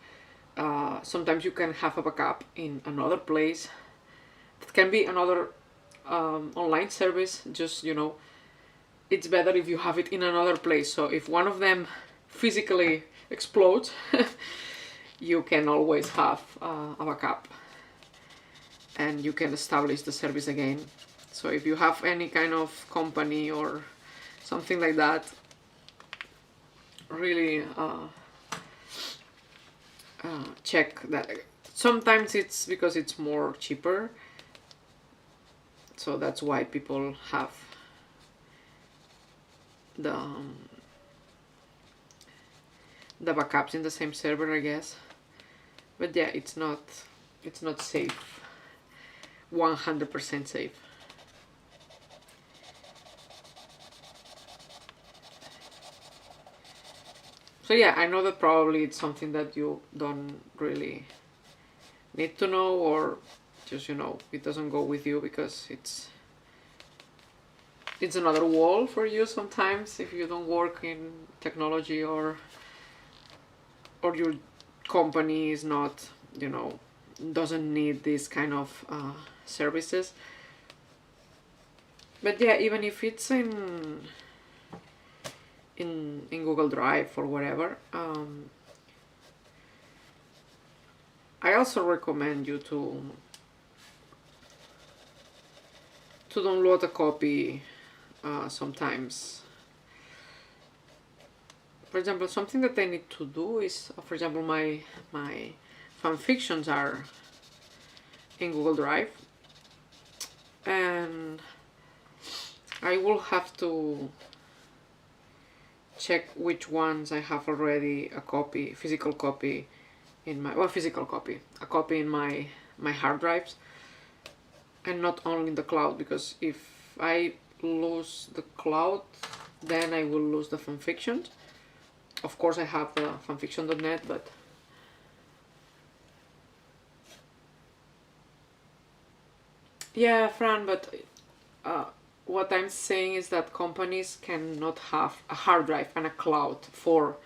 sometimes you can have a backup in another place. It can be another online service. Just, it's better if you have it in another place. So if one of them physically explodes, you can always have a backup, and you can establish the service again. So if you have any kind of company or something like that, really check that. Sometimes it's because it's more cheaper, so that's why people have the backups in the same server, I guess. But yeah, it's not safe, 100% safe. So yeah, I know that probably it's something that you don't really need to know, or just, it doesn't go with you, because it's another wall for you sometimes if you don't work in technology, or your company is not, doesn't need this kind of services. But yeah, even if it's in Google Drive or whatever, I also recommend you to download a copy sometimes. For example, something that I need to do is, for example, my fanfictions are in Google Drive, and I will have to check which ones I have already a physical copy in my, a copy in my hard drives, and not only in the cloud, because if I lose the cloud, then I will lose the fanfictions. Of course, I have the fanfiction.net, but yeah, Fran, but what I'm saying is that companies cannot have a hard drive and a cloud for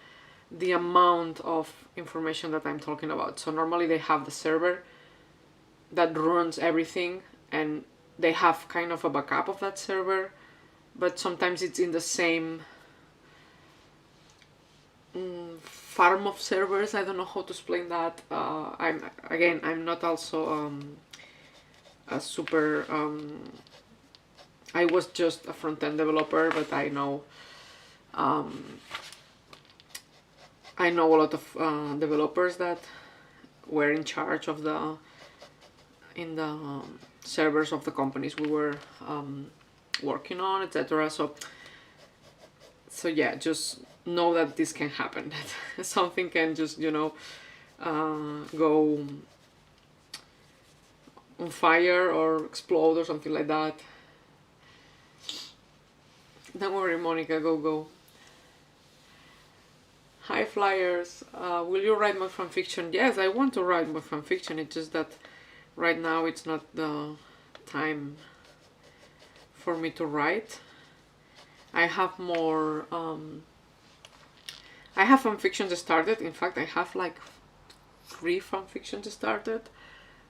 the amount of information that I'm talking about. So normally they have the server that runs everything, and they have kind of a backup of that server, but sometimes it's in the same farm of servers. I don't know how to explain that. I'm not also a super I was just a front-end developer, but I know a lot of developers that were in charge of the servers of the companies we were working on, etc. So yeah, just know that this can happen. Something can just, go on fire or explode or something like that. Don't worry, Monica, go. Hi Flyers, will you write more fanfiction? Yes, I want to write more fanfiction, it's just that right now it's not the time for me to write. I have more, I have fanfictions started. In fact, I have like 3 fanfictions started.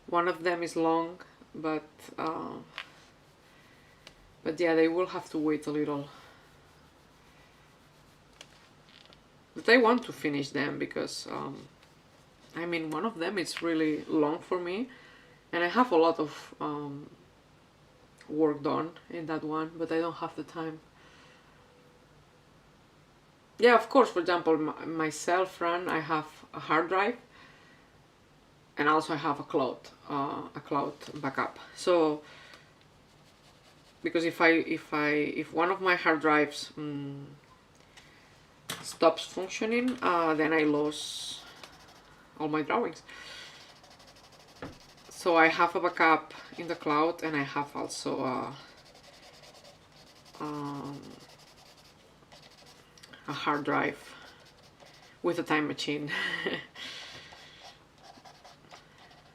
One of them is long, but yeah, they will have to wait a little. But I want to finish them because, I mean, one of them is really long for me, and I have a lot of work done in that one, but I don't have the time. Yeah, of course, for example, myself, Fran, I have a hard drive, and also I have a cloud backup. So, because if one of my hard drives stops functioning, then I lose all my drawings. So I have a backup in the cloud, and I have also a hard drive with a time machine.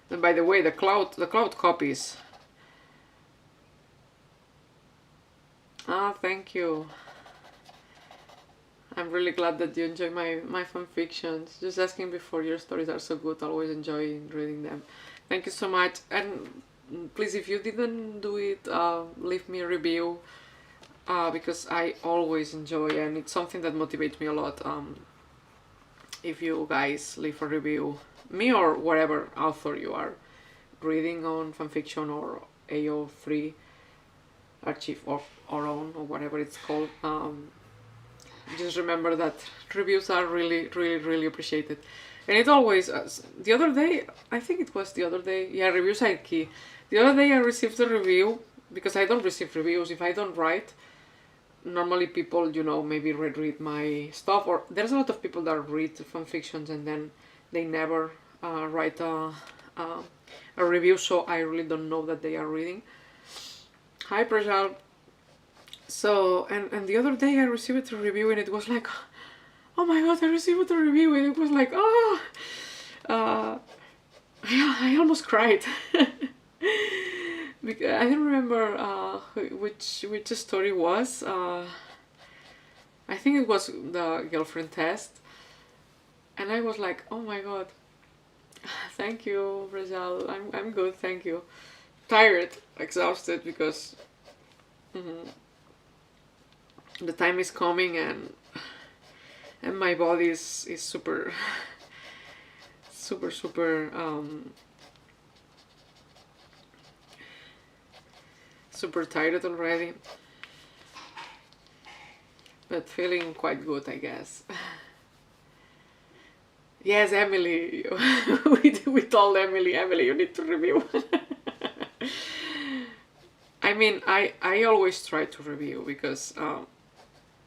And by the way, the cloud copies. Ah, thank you. I'm really glad that you enjoy my fanfictions. Just asking before, your stories are so good. Always enjoy reading them. Thank you so much. And please, if you didn't do it, leave me a review, because I always enjoy, and it's something that motivates me a lot. If you guys leave a review, me or whatever author you are reading on fanfiction or AO3 archive or own or whatever it's called, just remember that reviews are really appreciated. And it always, the other day, I think it was the other day, yeah, reviews are key. The other day I received a review, because I don't receive reviews if I don't write. Normally people, you know, maybe read my stuff, or there's a lot of people that read fanfictions and then they never write a review, so I really don't know that they are reading. Hi Prajal. So, and the other day I received a review, and it was like, oh my god, I received a review, and it was like, I almost cried. Because I don't remember which story was. I think it was the girlfriend test, and I was like, oh my god, thank you, Rajal. I'm good, thank you. Tired, exhausted, because the time is coming, and my body is super super tired already, but feeling quite good, I guess. Yes, Emily, we told Emily, you need to review. I mean, I always try to review, because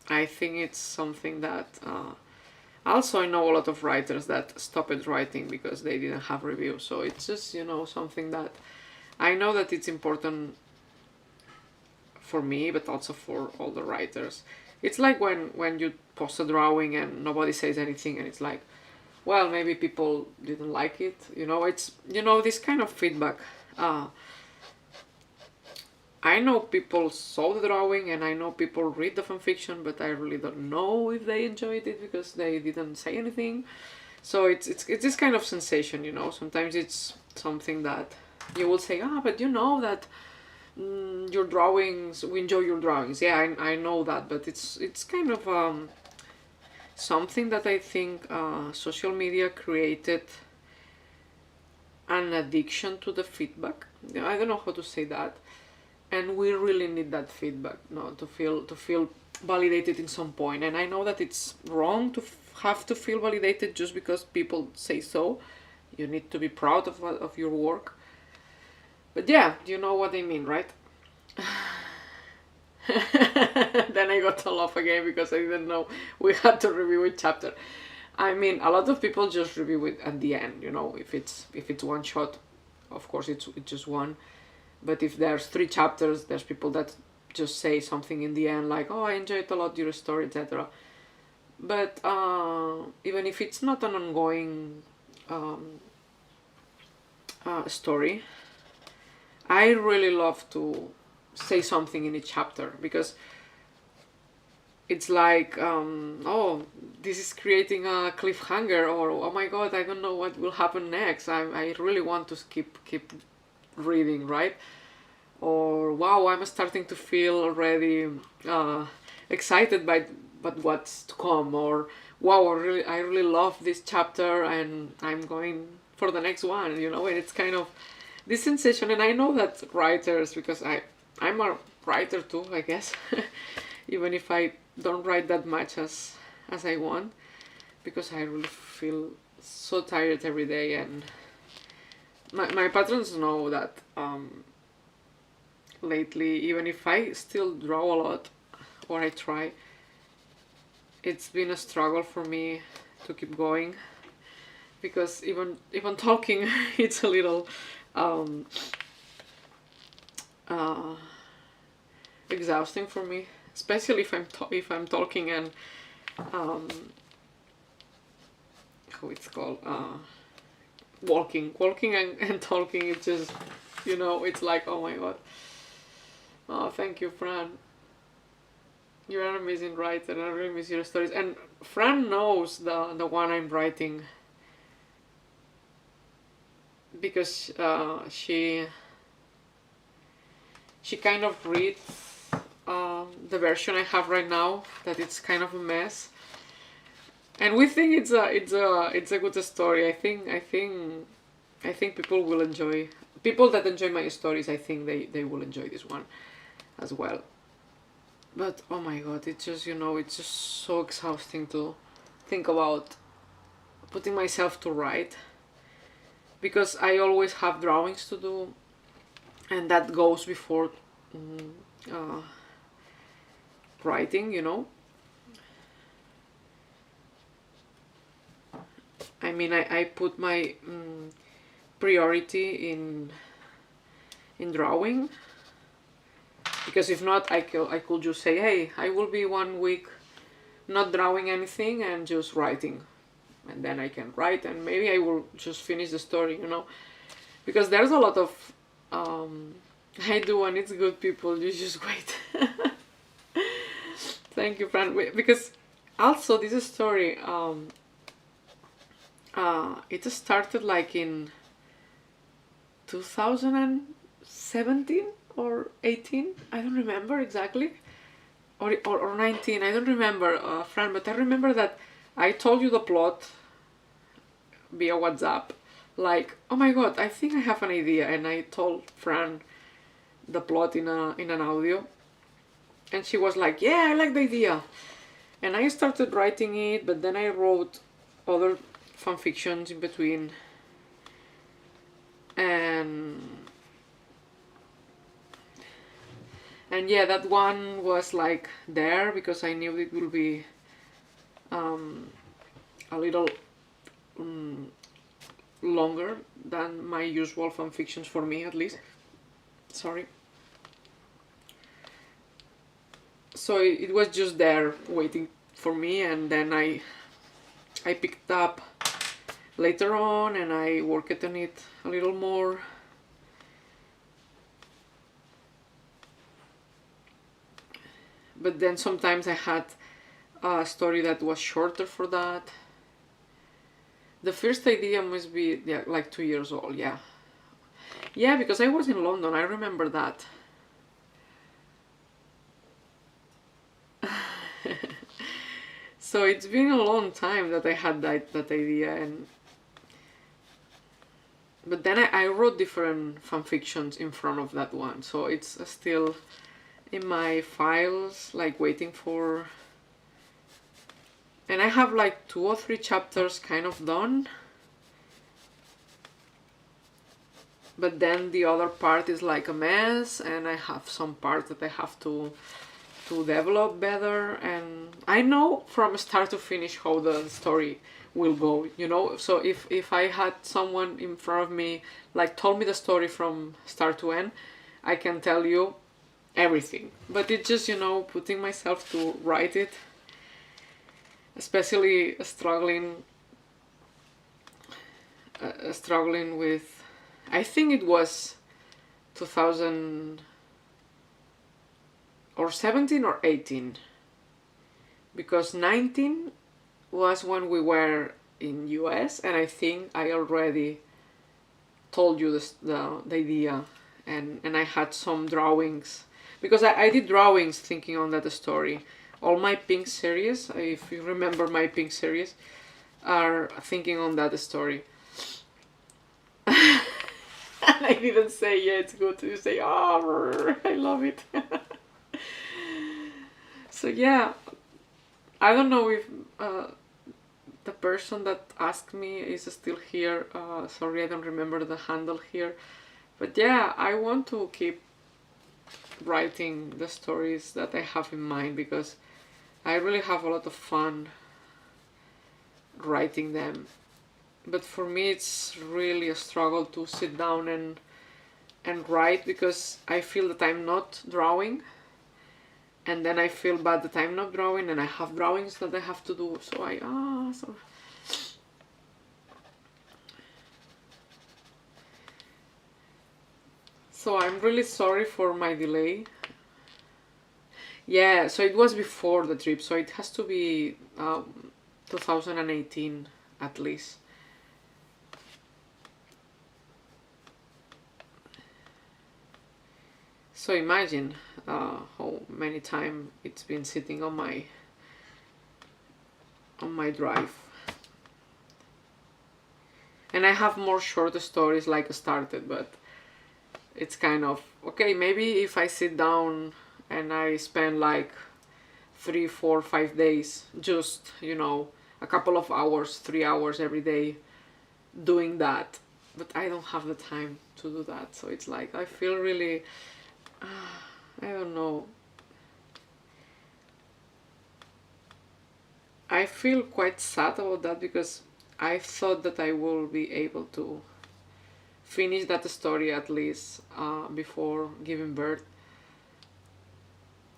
I think it's something that also I know a lot of writers that stopped writing because they didn't have reviews. So it's just, you know, something that I know that it's important for me, but also for all the writers. It's like when you post a drawing and nobody says anything, and it's like, well, maybe people didn't like it. You know, it's, you know, this kind of feedback. I know people saw the drawing, and I know people read the fanfiction, but I really don't know if they enjoyed it because they didn't say anything. So it's this kind of sensation, you know. Sometimes it's something that you will say, but you know that your drawings, we enjoy your drawings. Yeah, I know that, but it's kind of something that I think social media created an addiction to the feedback. I don't know how to say that. And we really need that feedback, no, to feel validated in some point. And I know that it's wrong to have to feel validated just because people say so. You need to be proud of your work. But yeah, you know what I mean, right? Then I got to laugh again because I didn't know we had to review a chapter. I mean, a lot of people just review it at the end, you know. If it's one shot, of course it's just one. But if there's 3 chapters, there's people that just say something in the end, like, oh, I enjoyed a lot your story, etc. But even if it's not an ongoing story, I really love to say something in each chapter, because it's like, oh, this is creating a cliffhanger, or oh my god, I don't know what will happen next. I really want to keep reading, right? Or wow, I'm starting to feel already excited by what's to come. Or wow, I really love this chapter and I'm going for the next one. You know, and it's kind of this sensation. And I know that writers, because I'm a writer too, I guess, even if I don't write that much as I want, because I really feel so tired every day. And my patrons know that lately, even if I still draw a lot, or I try, it's been a struggle for me to keep going, because even talking it's a little exhausting for me, especially if I'm talking and how it's called, walking and talking. It's just, you know, it's like, oh my god. Oh, thank you, Fran. You're an amazing writer, and I really miss your stories. And Fran knows the one I'm writing, because she kind of reads the version I have right now, that it's kind of a mess. And we think it's a good story. I think people will enjoy. People that enjoy my stories, I think they will enjoy this one as well. But oh my god, it's just, you know, it's just so exhausting to think about putting myself to write, because I always have drawings to do, and that goes before writing, you know. I mean, I put my priority in drawing, because if not, I could just say, hey, I will be 1 week not drawing anything and just writing, and then I can write, and maybe I will just finish the story, you know. Because there's a lot of I do, and it's good, people, you just wait. Thank you, Fran. Because also this story, it started like in 2017 or 18, I don't remember exactly, or 19, I don't remember, Fran, but I remember that I told you the plot via WhatsApp, like, oh my god, I think I have an idea, and I told Fran the plot in an audio, and she was like, yeah, I like the idea. And I started writing it, but then I wrote other fan fictions in between, and yeah, that one was like there because I knew it will be a little longer than my usual fan fictions, for me at least. Sorry. So it was just there waiting for me, and then I picked up later on and I worked on it a little more. But then sometimes I had a story that was shorter for that. The first idea must be, yeah, like 2 years old, yeah. Yeah, because I was in London, I remember that. So it's been a long time that I had that idea, but then I wrote different fan fictions in front of that one, so it's still in my files, like waiting for, and I have like 2 or 3 chapters kind of done, but then the other part is like a mess, and I have some parts that I have to develop better, and I know from start to finish how the story will go, you know. So if I had someone in front of me, like told me the story from start to end, I can tell you everything. But it's just, you know, putting myself to write it. especially struggling with, I think it was 2000 or 17 or 18, because 19 was when we were in US, and I think I already told you the idea, and I had some drawings, because I did drawings thinking on that story. All my Pink series, if you remember my Pink series, are thinking on that story. And I didn't say, yeah, it's good. You say, oh, I love it. So yeah, I don't know if the person that asked me is still here. Sorry, I don't remember the handle here. But yeah, I want to keep writing the stories that I have in mind, because I really have a lot of fun writing them. But for me, it's really a struggle to sit down and write, because I feel that I'm not drawing, and then I feel bad that I'm not drawing, and I have drawings that I have to do. So I'm really sorry for my delay. Yeah, so it was before the trip, so it has to be 2018 at least. So imagine how many time it's been sitting on my drive. And I have more short stories like started, but it's kind of okay. Maybe if I sit down and I spend like 3, 4, 5 days, just a couple of hours, 3 hours every day doing that, but I don't have the time to do that. So it's like I feel really I don't know. I feel quite sad about that, because I thought that I will be able to finish that story at least before giving birth.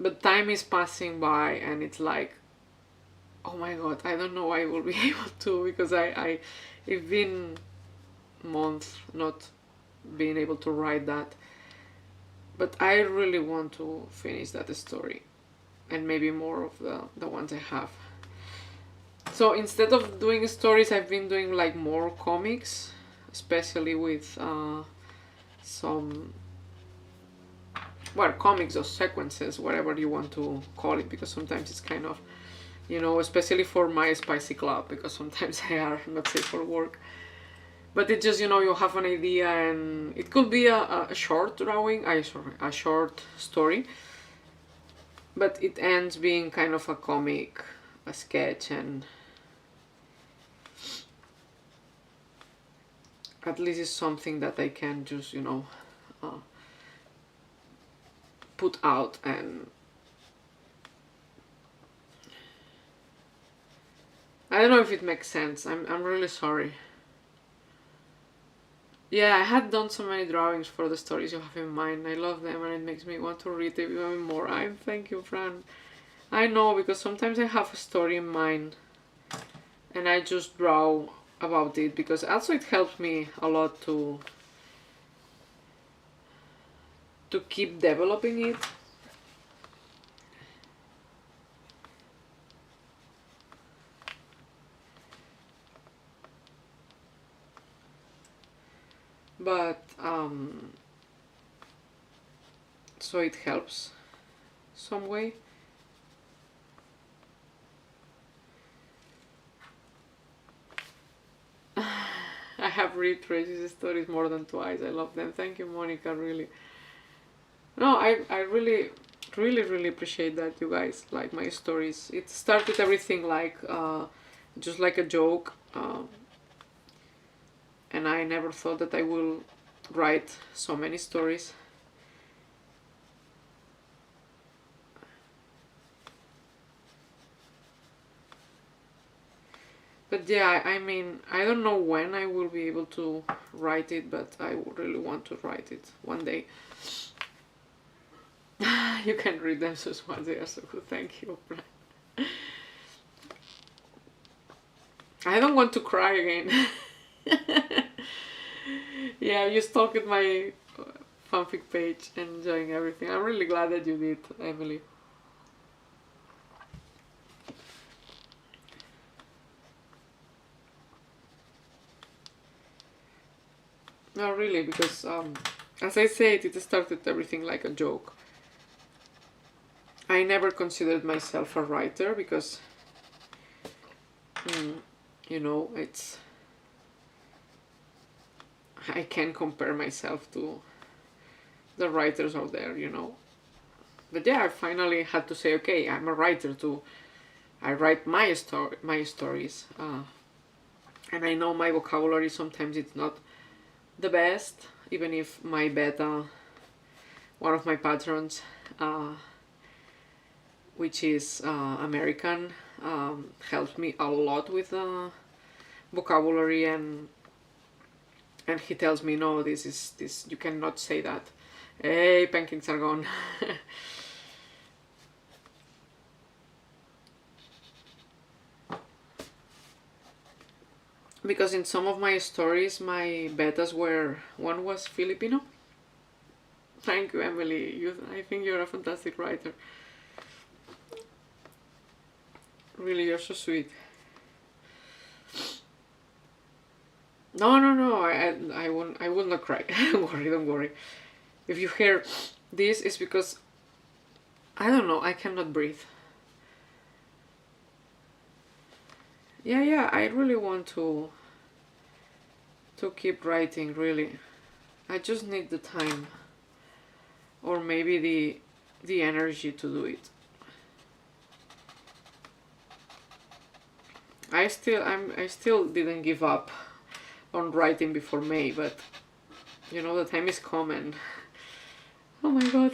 But time is passing by, and it's like, oh my god, I don't know I will be able to, because it's been months not being able to write that. But I really want to finish that story, and maybe more of the ones I have. So instead of doing stories, I've been doing like more comics, especially with some, well, comics or sequences, whatever you want to call it, because sometimes it's kind of, especially for my spicy club, because sometimes they are not safe for work. But it's just, you have an idea, and it could be a short drawing, a short story, but it ends being kind of a comic, a sketch, and at least it's something that I can just, put out. And I don't know if it makes sense. I'm really sorry. Yeah, I had done so many drawings for the stories you have in mind. I love them, and it makes me want to read them even more. Thank you, Fran. I know, because sometimes I have a story in mind and I just draw about it, because also it helps me a lot to keep developing it. But so it helps some way. I have read Tracy's stories more than twice. I love them. Thank you, Monica, really. No, I really, really, really appreciate that you guys like my stories. It started everything like just like a joke, and I never thought that I will write so many stories. But yeah, I mean, I don't know when I will be able to write it, but I really want to write it one day. You can read them, so once they are so good. Thank you. I don't want to cry again. Yeah, you stalked my fanfic page, enjoying everything. I'm really glad that you did, Emily. No, really, because as I said, it started everything like a joke. I never considered myself a writer because, you know, I can't compare myself to the writers out there, you know. But yeah, I finally had to say, okay, I'm a writer too. I write my stories, and I know my vocabulary sometimes it's not the best, even if my beta, one of my patrons, which is American, helps me a lot with vocabulary, and he tells me, no, this you cannot say that. Hey, pancakes are gone. Because in some of my stories, my betas were, one was Filipino. Thank you, Emily. I think you're a fantastic writer. Really, you're so sweet. No, I will not cry. Don't worry. If you hear this, it's because, I don't know, I cannot breathe. Yeah, I really want to keep writing, really. I just need the time, or maybe the energy to do it. I still didn't give up on writing before May, but you know, the time is coming. Oh my god.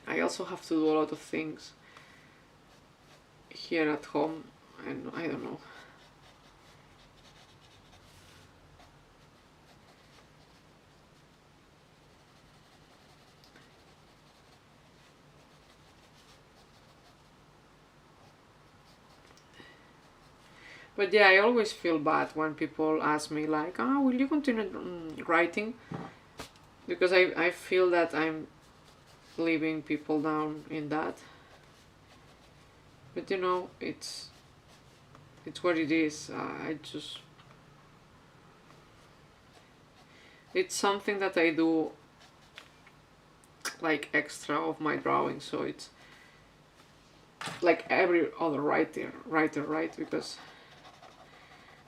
I also have to do a lot of things here at home, and I don't know. But yeah, I always feel bad when people ask me like, will you continue writing? Because I feel that I'm leaving people down in that. But you know, it's what it is. It's something that I do like extra of my drawing, so it's like every other writer, right? Because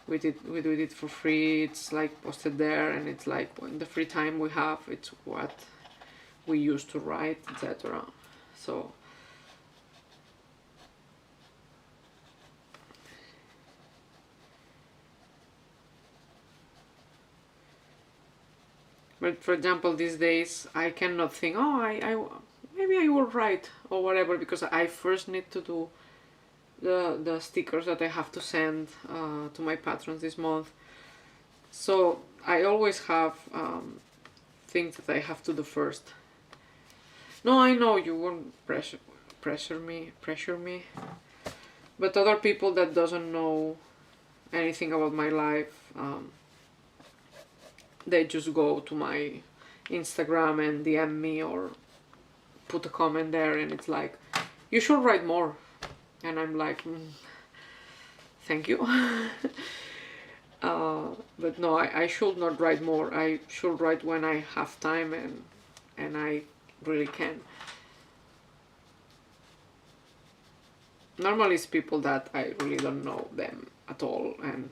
we do it for free. It's like posted there, and it's like in the free time we have, it's what we used to write, etc. So but for example, these days I cannot think, I maybe I will write or whatever, because I first need to do the stickers that I have to send to my patrons this month. So I always have things that I have to do first. No, I know you won't pressure me, but other people that doesn't know anything about my life, they just go to my Instagram and DM me or put a comment there, and it's like, you should write more, and I'm like, thank you. But no, I should not write more. I should write when I have time, and I really can. Normally it's people that I really don't know them at all, and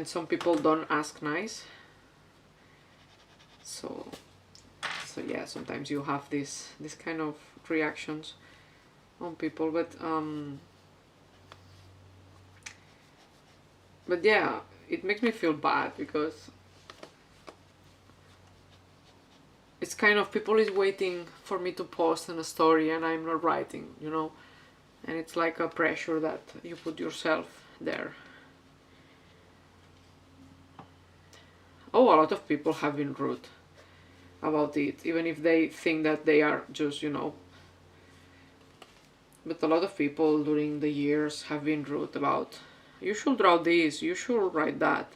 some people don't ask nice. So yeah, sometimes you have this kind of reactions on people, but yeah, it makes me feel bad, because it's kind of, people is waiting for me to post in a story and I'm not writing, you know, and it's like a pressure that you put yourself there. Oh, a lot of people have been rude about it, even if they think that they are just, you know, But a lot of people during the years have been rude about, you should draw this, you should write that.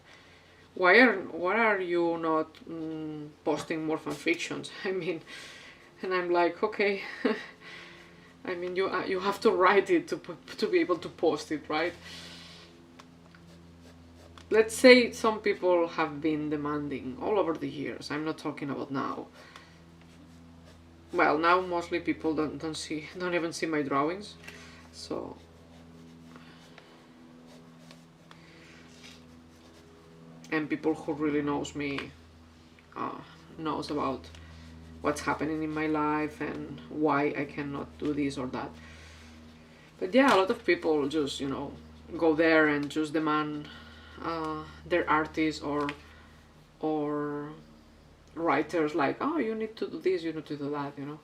Why are you not posting more fanfictions? I mean, and I'm like, okay. I mean, you have to write it to be able to post it, right? Let's say some people have been demanding all over the years. I'm not talking about now. Well, now mostly people don't even see my drawings, so. And people who really knows me knows about what's happening in my life and why I cannot do this or that. But yeah, a lot of people just, you know, go there and just demand their artists or writers like, oh, you need to do this, you need to do that, you know.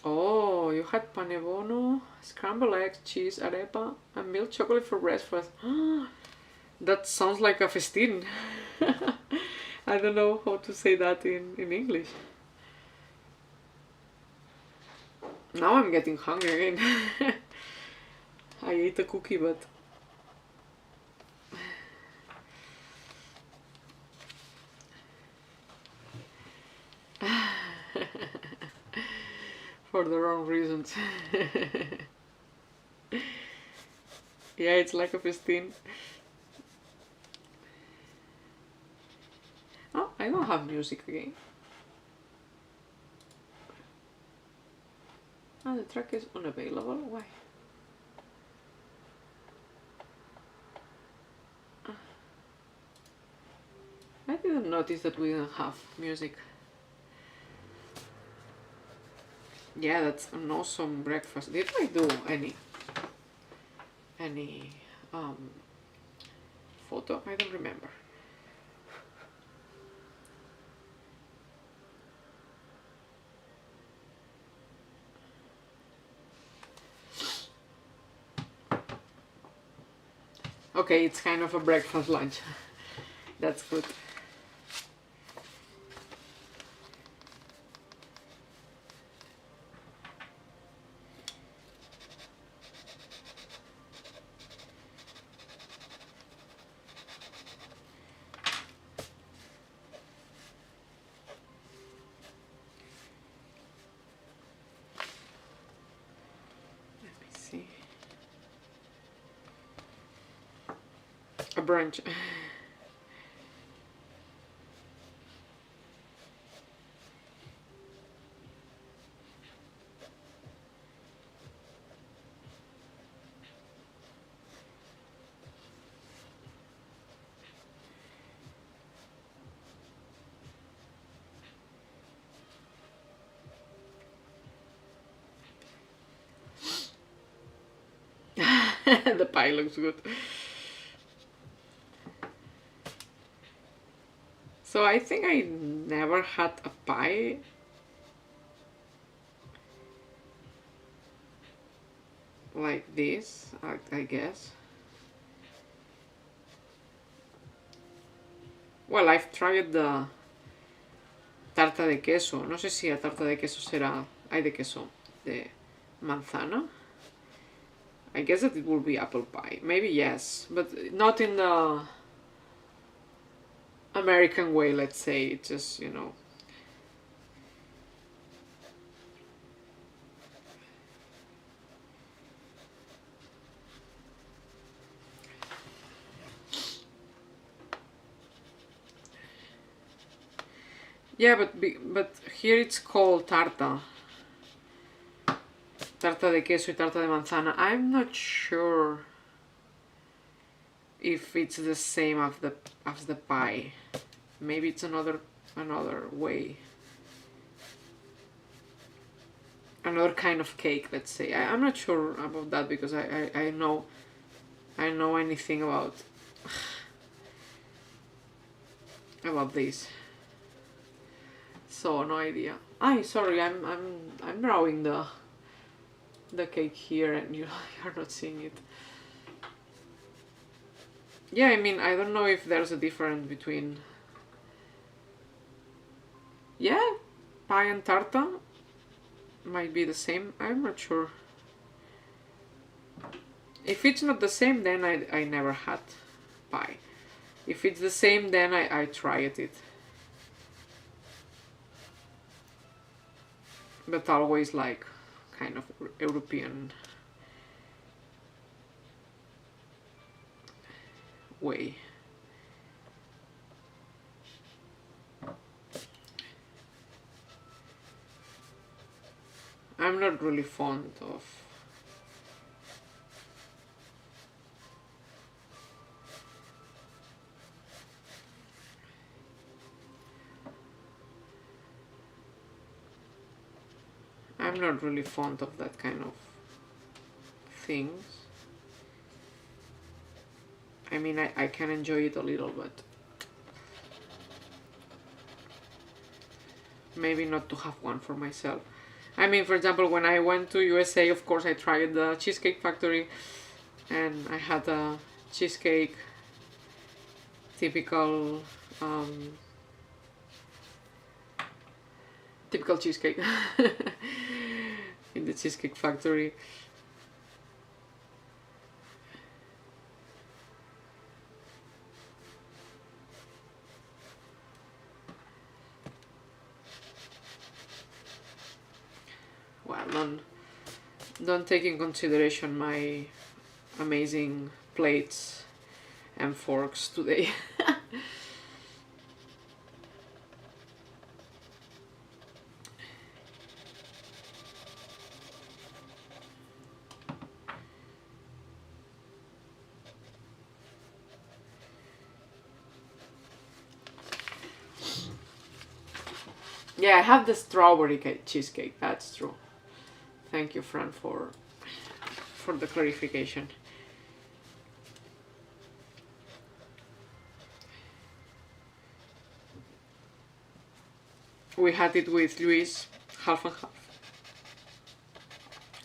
Oh, you had pane bono, scrambled eggs, cheese, arepa, and milk chocolate for breakfast. That sounds like a festín. I don't know how to say that in English. Now I'm getting hungry again. I ate a cookie, but... for the wrong reasons. Yeah, it's like a festín. Oh, I don't have music again. Ah, the track is unavailable. Why? I didn't notice that we didn't have music. Yeah, that's an awesome breakfast. Did I do any photo? I don't remember. Okay, it's kind of a breakfast lunch. That's good. A brunch. The pie looks good. So I think I never had a pie. Like this, I guess. Well, I've tried the tarta de queso. No sé si la tarta de queso será... Ay, de queso. De manzana. I guess that it will be apple pie. Maybe yes, but not in the American way, let's say. It's just, you know. Yeah, but here it's called tarta. Tarta de queso y tarta de manzana. I'm not sure if it's the same as the pie. Maybe it's another way. Another kind of cake, let's say. I'm not sure about that because I know anything about this. So no idea. Sorry, I'm drawing the cake here and you're not seeing it. Yeah, I mean, I don't know if there's a difference between... Yeah, pie and tarta. might be the same. I'm not sure. If it's not the same, then I never had pie. If it's the same, then I tried it. But always like kind of European way. I'm not really fond of that kind of things. I mean, I can enjoy it a little, but maybe not to have one for myself. I mean, for example, when I went to USA, of course, I tried the Cheesecake Factory, and I had a cheesecake, typical cheesecake in the Cheesecake Factory. Well, don't take in consideration my amazing plates and forks today. Yeah, I have the strawberry cheesecake, that's true. Thank you, Fran, for the clarification. We had it with Luis, half and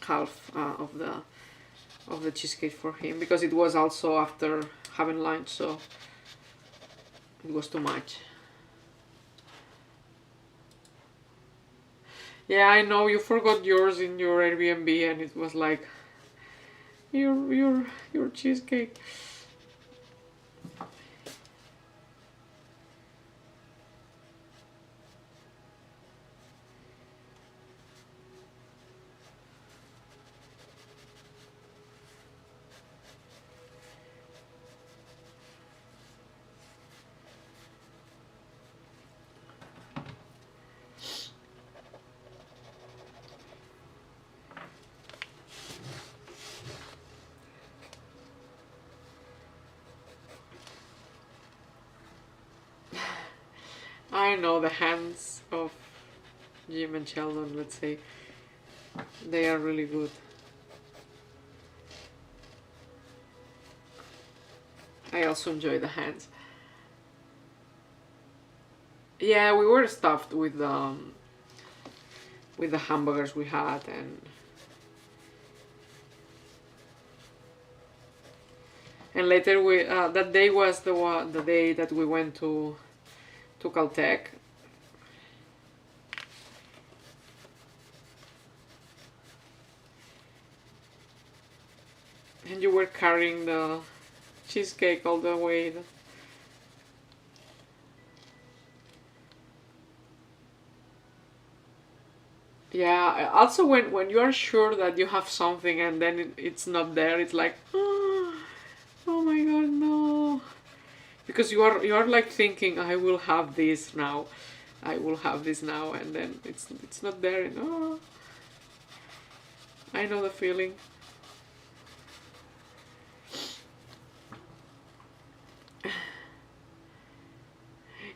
half of the cheesecake for him, because it was also after having lunch, so it was too much. Yeah, I know you forgot yours in your Airbnb, and it was like your cheesecake. I know the hands of Jim and Sheldon, let's say, they are really good. I also enjoy the hands. Yeah, we were stuffed with the hamburgers we had, and later we that day was the day that we went to Caltech. And you were carrying the cheesecake all the way. Yeah, also when you are sure that you have something and then it's not there, it's like, oh my god, no. Because you are like thinking, I will have this now, and then it's not there, and oh, I know the feeling.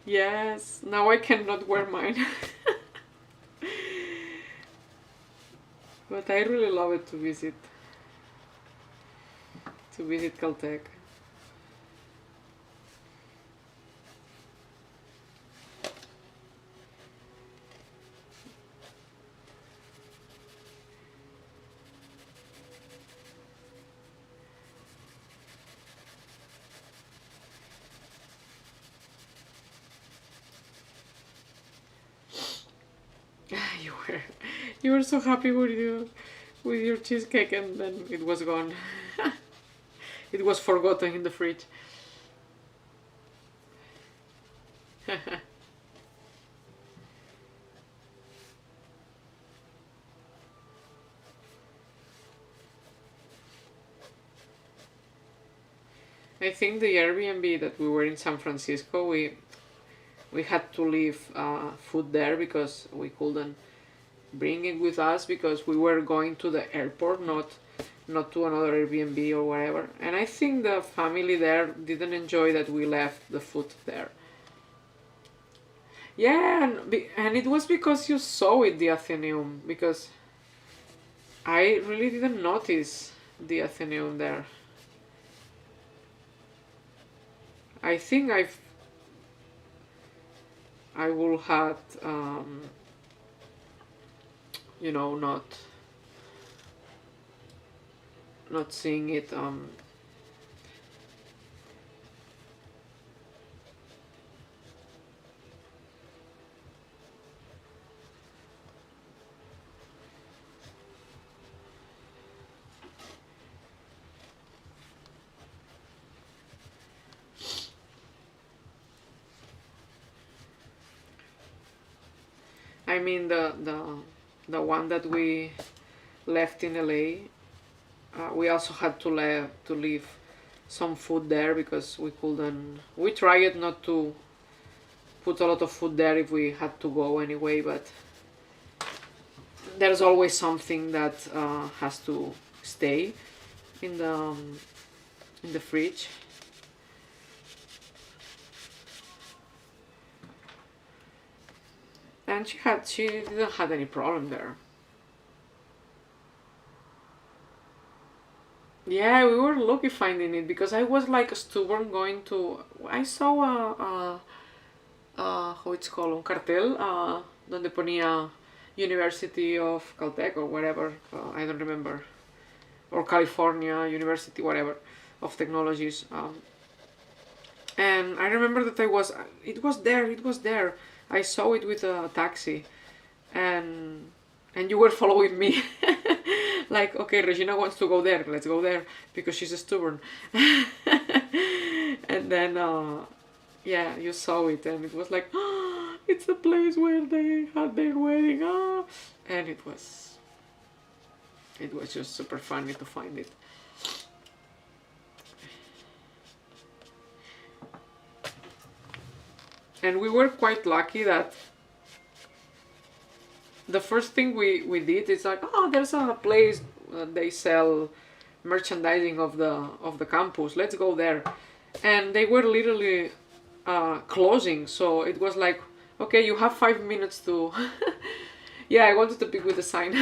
Yes, now I cannot wear mine. But I really love it to visit Caltech. You You were so happy with your cheesecake, and then it was gone. It was forgotten in the fridge. I think the Airbnb that we were in San Francisco, we had to leave food there because we couldn't bring it with us because we were going to the airport, not to another Airbnb or whatever. And I think the family there didn't enjoy that we left the food there. Yeah, and it was because you saw it, the Athenaeum, because I really didn't notice the Athenaeum there. I think I will have you know, not seeing it I mean the one that we left in LA, we also had to leave some food there because we couldn't. We tried not to put a lot of food there if we had to go anyway, but there's always something that has to stay in the fridge. And she didn't have any problem there. Yeah, we were lucky finding it because I was like stubborn going to. I saw how it's called, un cartel, donde ponía University of Caltech or whatever, I don't remember, or California University, whatever, of Technologies. And I remember that it was there. I saw it with a taxi, and you were following me. Like, okay, Regina wants to go there, let's go there, because she's stubborn. And then, yeah, you saw it, and it was like, oh, it's the place where they had their wedding, and it was just super funny to find it. And we were quite lucky that the first thing we did is like, oh, there's a place they sell merchandising of the campus, let's go there. And they were literally closing, so it was like, okay, you have 5 minutes to yeah, I wanted to pick with the sign.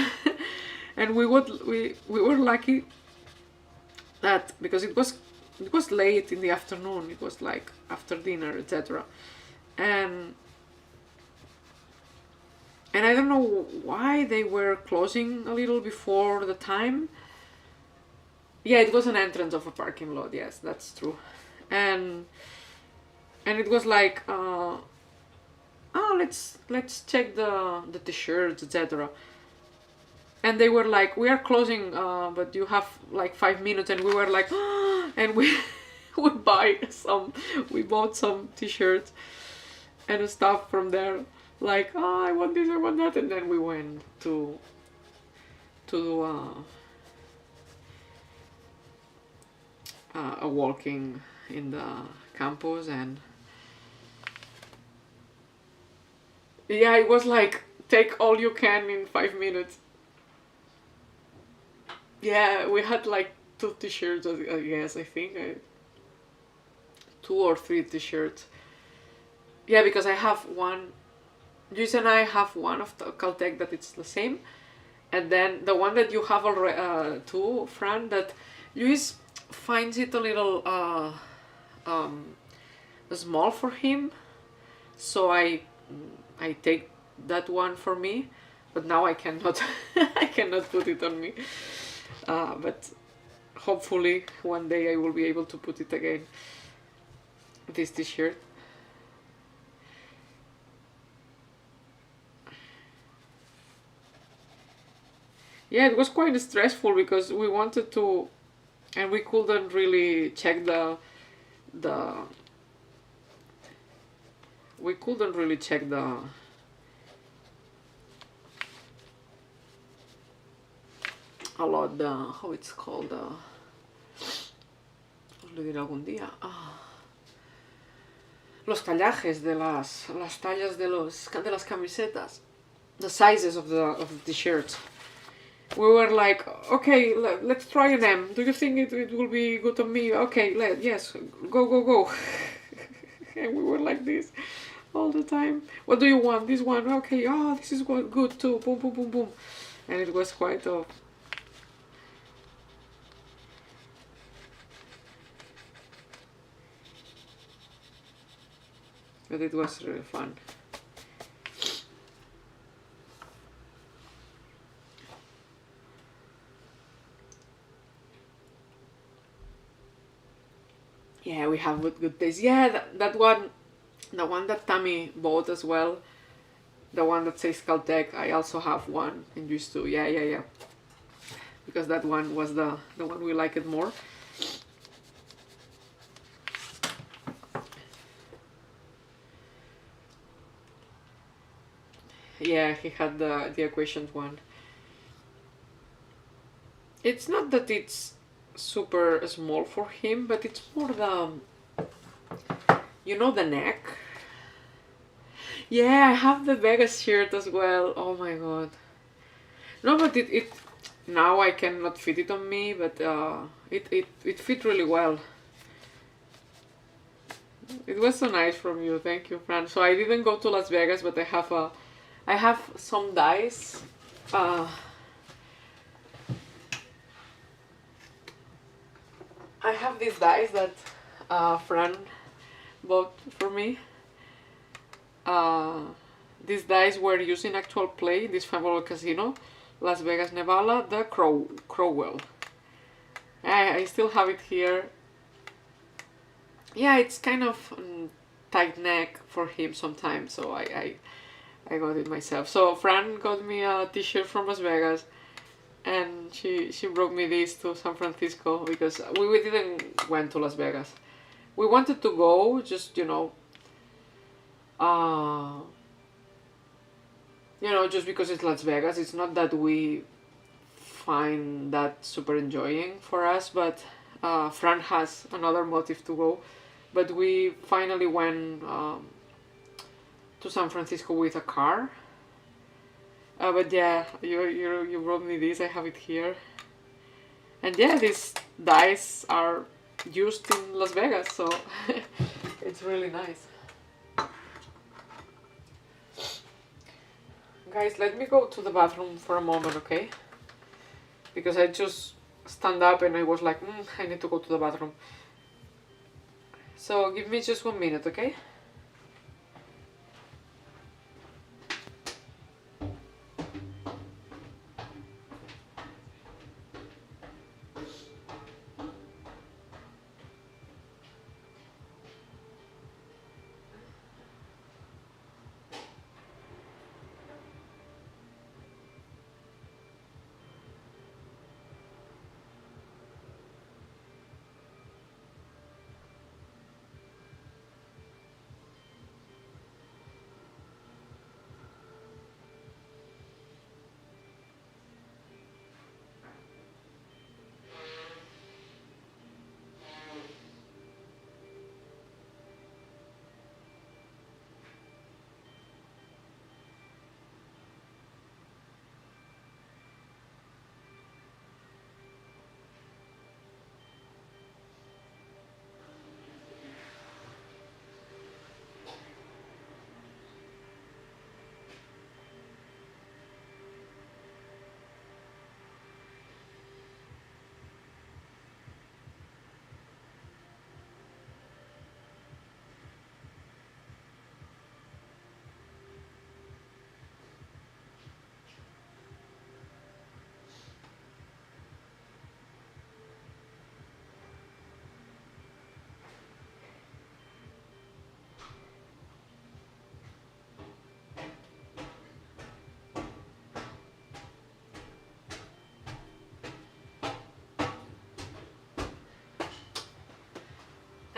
And we were lucky that because it was late in the afternoon, it was like after dinner, etc. And I don't know why they were closing a little before the time. Yeah, it was an entrance of a parking lot. Yes, that's true. And it was like, let's check the t-shirts, etc. And they were like, we are closing, but you have like 5 minutes. And we were like, and we we bought some t-shirts and stuff from there. Like, I want this, I want that, and then we went to a walking in the campus, and yeah, it was like, take all you can in 5 minutes. Yeah, we had like 2 t-shirts, I guess, I think. 2 or 3 t-shirts. Yeah, because I have one. Luis and I have one of the Caltech that it's the same, and then the one that you have already too, Fran, that Luis finds it a little small for him, so I take that one for me, but now I cannot I cannot put it on me. But hopefully one day I will be able to put it again. This t-shirt. yeah, it was quite stressful because we wanted to, and we couldn't really check the we couldn't really check the a lot the how it's called os lo diré algún día. Los tallajes de las tallas de las camisetas, the sizes of the shirts. We were like, okay, let's try an M. Do you think it will be good on me? Okay, yes, go. And we were like this all the time. What do you want? This one? Okay, oh, this is good too. Boom, boom, boom, boom. And it was quite but it was really fun. Yeah, we have good days. Yeah, that one, the one that Tammy bought as well, the one that says Caltech, I also have one and used to. Yeah. Because that one was the one we liked it more. Yeah, he had the equations one. It's not that it's super small for him, but it's more the neck. Yeah, I have the Vegas shirt as well. Oh my god. No, but it now I cannot fit it on me, but it fit really well. It was so nice from you. Thank you, Fran. So I didn't go to Las Vegas, but I have some dice. I have these dice that Fran bought for me. These dice were used in actual play in this famous casino, Las Vegas, Nevada, the Crowell. I still have it here. Yeah, it's kind of tight neck for him sometimes, so I got it myself. So Fran got me a t-shirt from Las Vegas, and she brought me this to San Francisco because we didn't went to Las Vegas. We wanted to go, just just because it's Las Vegas. It's not that we find that super enjoying for us, but Fran has another motive to go. But we finally went to San Francisco with a car. But yeah, you brought me this. I have it here. And yeah, these dice are used in Las Vegas, so it's really nice. Guys, let me go to the bathroom for a moment, okay? Because I just stand up and I was like, I need to go to the bathroom. So give me just 1 minute, okay?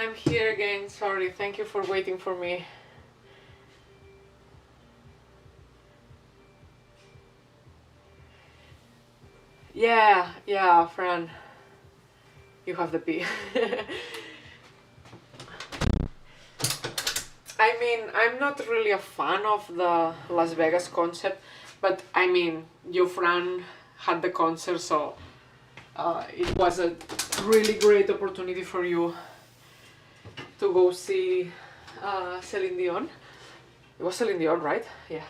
I'm here again. Sorry. Thank you for waiting for me. Yeah, Fran. You have the P. I mean, I'm not really a fan of the Las Vegas concept, but I mean, your friend had the concert, so it was a really great opportunity for you to go see Celine Dion. It was Celine Dion, right? Yeah.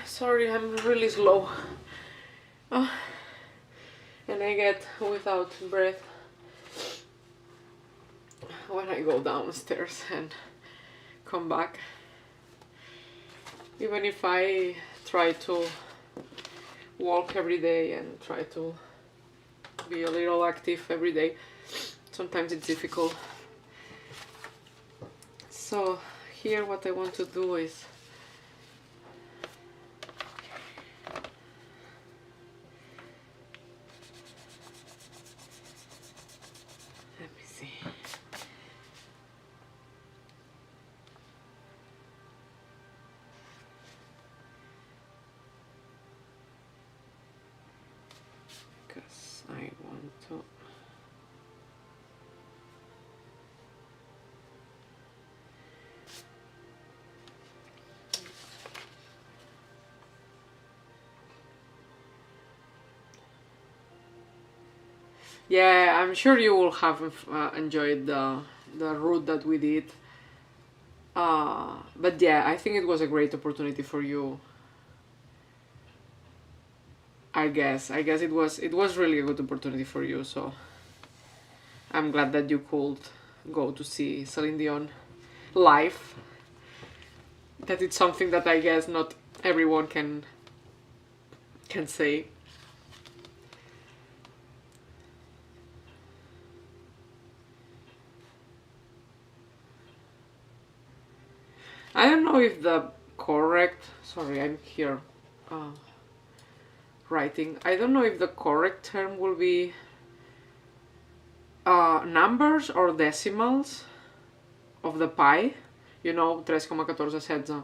Sorry, I'm really slow. And I get without breath when I go downstairs and come back. Even if I try to walk every day and try to be a little active every day, sometimes it's difficult. So here what I want to do is let me see. Because I want to yeah, I'm sure you will have enjoyed the route that we did. But yeah, I think it was a great opportunity for you. I guess it was really a good opportunity for you. So I'm glad that you could go to see Celine Dion live. That it's something that I guess not everyone can say. I don't know if the correct, sorry, I'm here writing. I don't know if the correct term will be numbers or decimals of the pi. You know, 3,1416,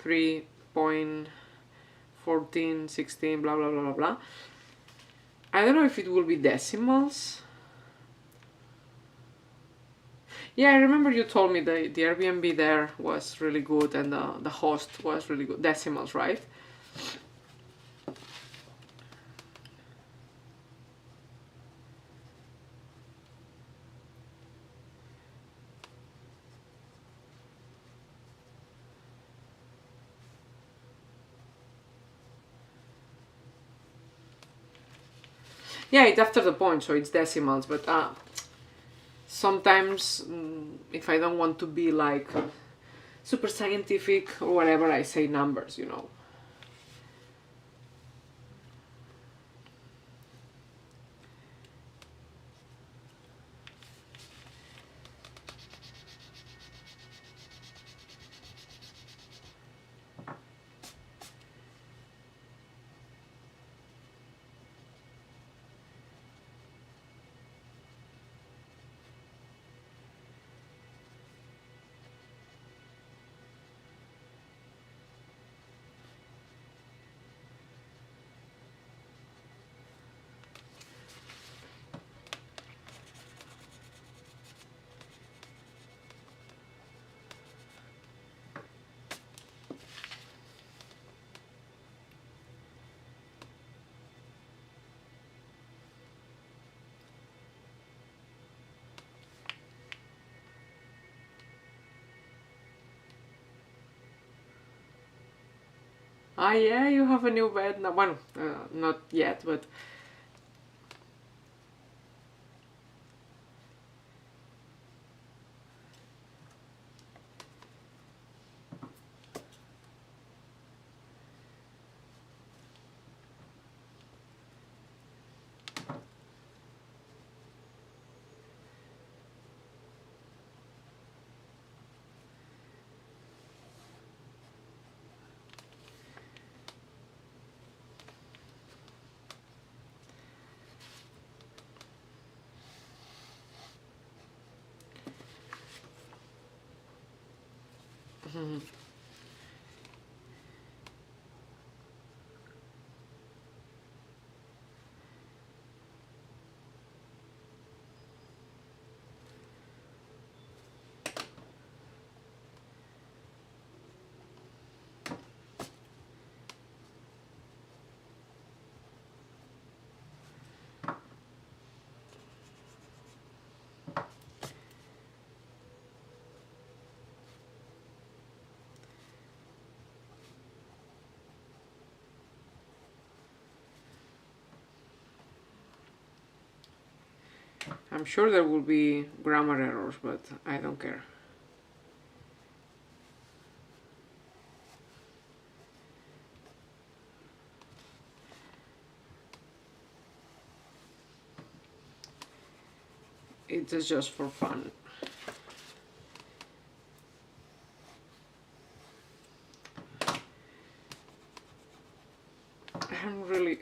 3.1416, blah blah blah blah blah. I don't know if it will be decimals. Yeah, I remember you told me the Airbnb there was really good and the host was really good. Decimals, right? Yeah, it's after the point, so it's decimals, but sometimes if I don't want to be like super scientific or whatever, I say numbers, you know. Ah, yeah, you have a new bed now. Well, not yet, but I'm sure there will be grammar errors, but I don't care. It's just for fun. I'm really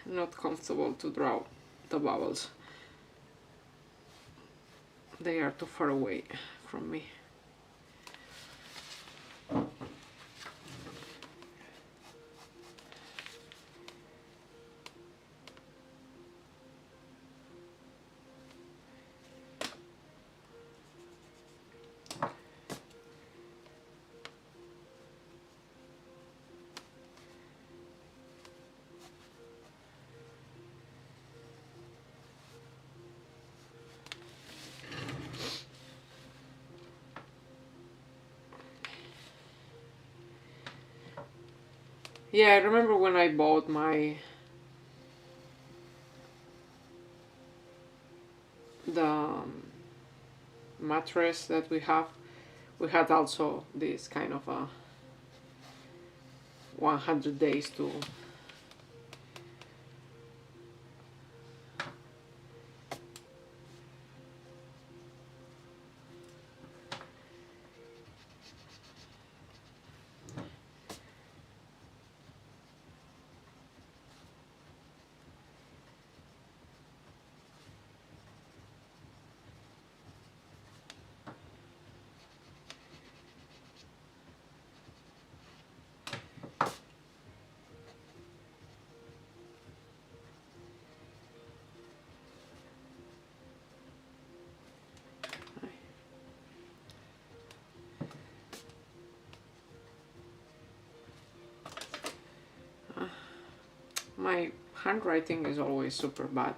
not comfortable to draw the vowels. They are too far away from me. Yeah, I remember when I bought the mattress that we have. We had also this kind of a 100 days to my handwriting is always super bad.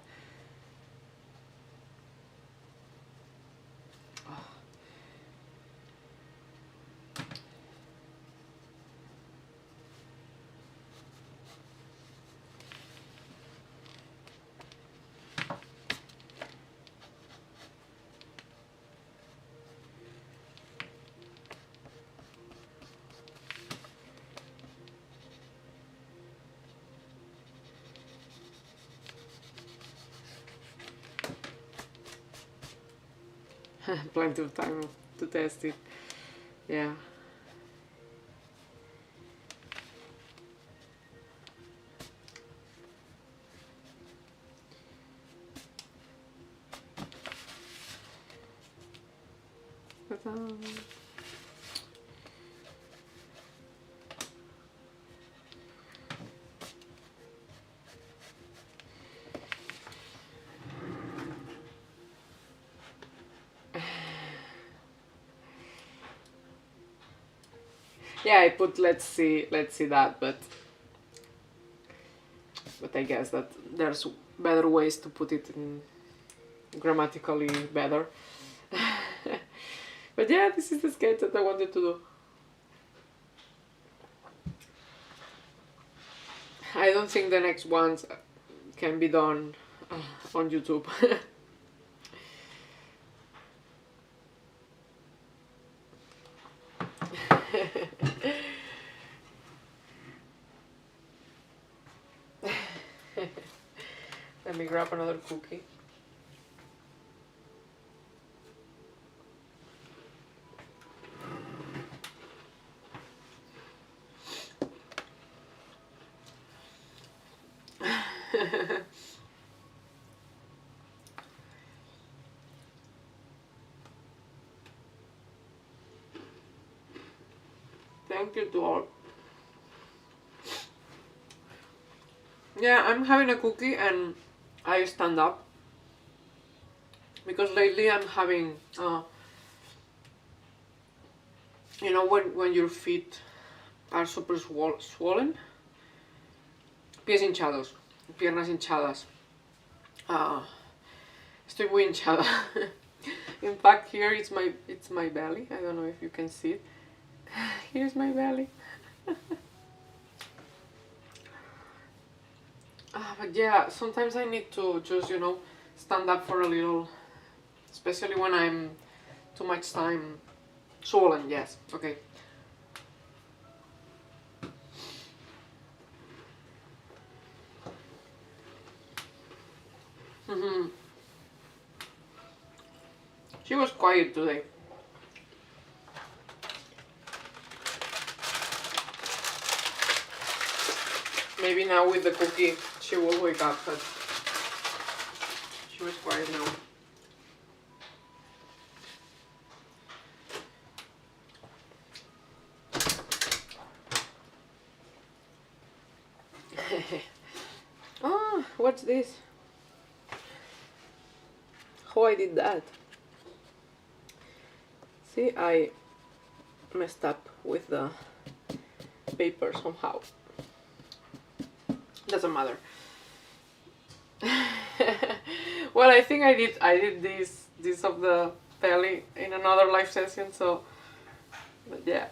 Plenty of time to test it. Yeah. Ta-da. Yeah, I put let's see that, but I guess that there's better ways to put it in grammatically better. But yeah, this is the sketch that I wanted to do. I don't think the next ones can be done on YouTube. Let me grab another cookie. Thank you to all. Yeah, I'm having a cookie and I stand up because lately I'm having, you know, when your feet are super swollen, pies hinchados, piernas hinchadas. Estoy muy hinchada. In fact, here it's my belly. I don't know if you can see it. Here's my belly. But yeah, sometimes I need to just, you know, stand up for a little, especially when I'm too much time swollen. Yes, okay. She was quiet today. Maybe now with the cookie she will wake up, but she was quiet now. Oh, what's this? How I did that? See, I messed up with the paper somehow. Doesn't matter. Well, I think I did this of the belly in another live session, so but yeah.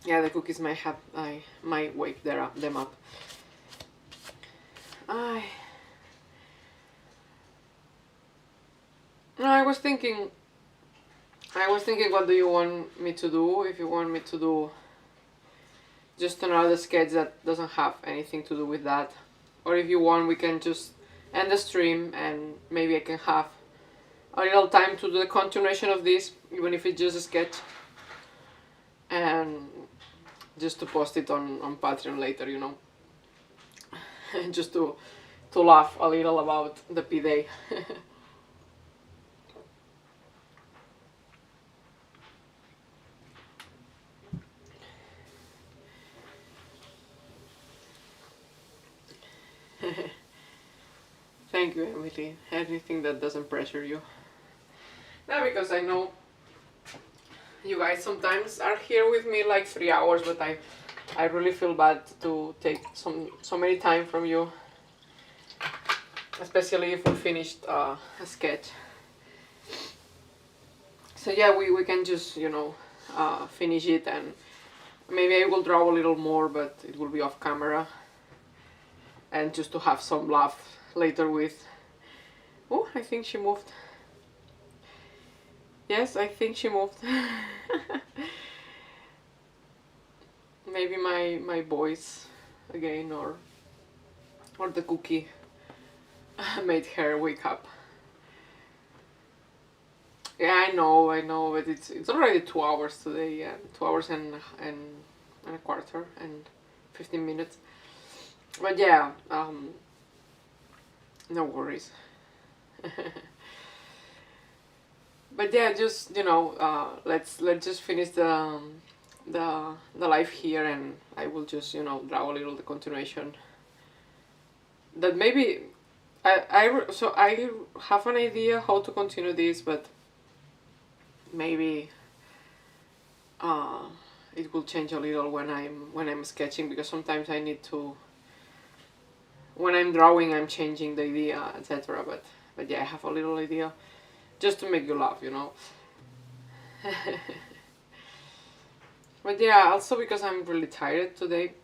Yeah, the cookies I might wake them up. I was thinking what do you want me to do? If you want me to do just another sketch that doesn't have anything to do with that, or if you want we can just end the stream and maybe I can have a little time to do the continuation of this, even if it's just a sketch, and just to post it on Patreon later, you know. Just to laugh a little about the P-Day. Thank you, Emily. Anything that doesn't pressure you. No, because I know you guys sometimes are here with me like 3 hours, but I really feel bad to take so many time from you, especially if we finished a sketch. So yeah, we can just, you know, finish it, and maybe I will draw a little more, but it will be off camera, and just to have some laugh later with. Oh, I think she moved. Yes, I think she moved. Maybe my voice again, or the cookie made her wake up. Yeah, I know, but it's already 2 hours today. Yeah, 2 hours and a quarter and 15 minutes. But yeah, no worries. But yeah, just, you know, let's just finish the live here, and I will just, you know, draw a little the continuation. That maybe I have an idea how to continue this, but maybe it will change a little when I'm sketching, because sometimes I need to. When I'm drawing, I'm changing the idea, etc. But yeah, I have a little idea, just to make you laugh, you know. But yeah, also because I'm really tired today,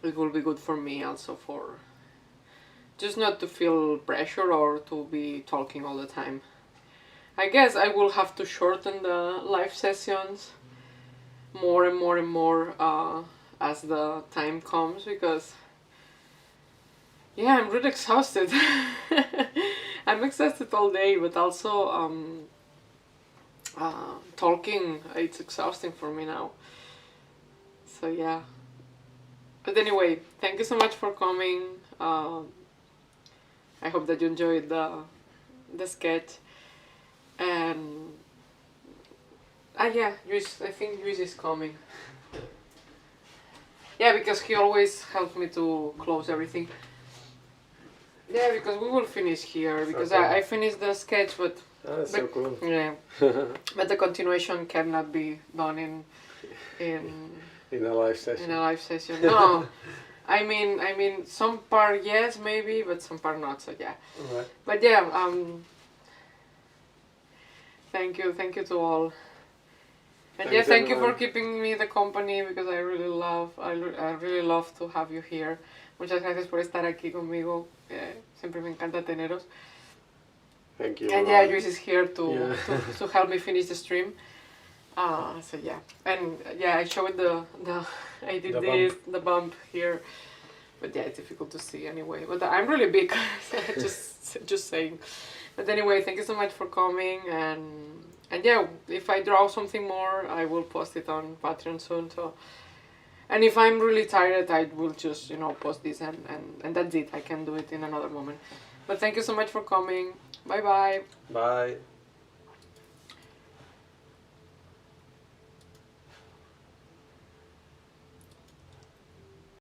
it will be good for me also for just not to feel pressure or to be talking all the time. I guess I will have to shorten the live sessions more and more and more as the time comes, because yeah, I'm really exhausted. I'm exhausted all day, but also talking, it's exhausting for me now. So yeah. But anyway, thank you so much for coming. I hope that you enjoyed the sketch. And Yeah, Luis, I think Luis is coming. Yeah, because he always helps me to close everything. Yeah, because we will finish here, because Okay. I finished the sketch, but That's so cool. yeah, but the continuation cannot be done in In a live session. in a live session. No, I mean some part yes maybe, but some part not. So yeah. Alright. But yeah, thank you to all. And Thanks, yeah, thank you for everyone. keeping me the company, because I really love to have you here. Muchas gracias por estar aquí conmigo. Siempre me encanta teneros. Thank you. And yeah, Luis is here to, Yeah. to help me finish the stream. So yeah, and yeah, I showed I did the bump here, but yeah, it's difficult to see anyway. But I'm really big, just saying. But anyway, thank you so much for coming, and yeah, if I draw something more, I will post it on Patreon soon. So, and if I'm really tired, I will just post this, and that's it. I can do it in another moment. But thank you so much for coming. Bye bye. Bye.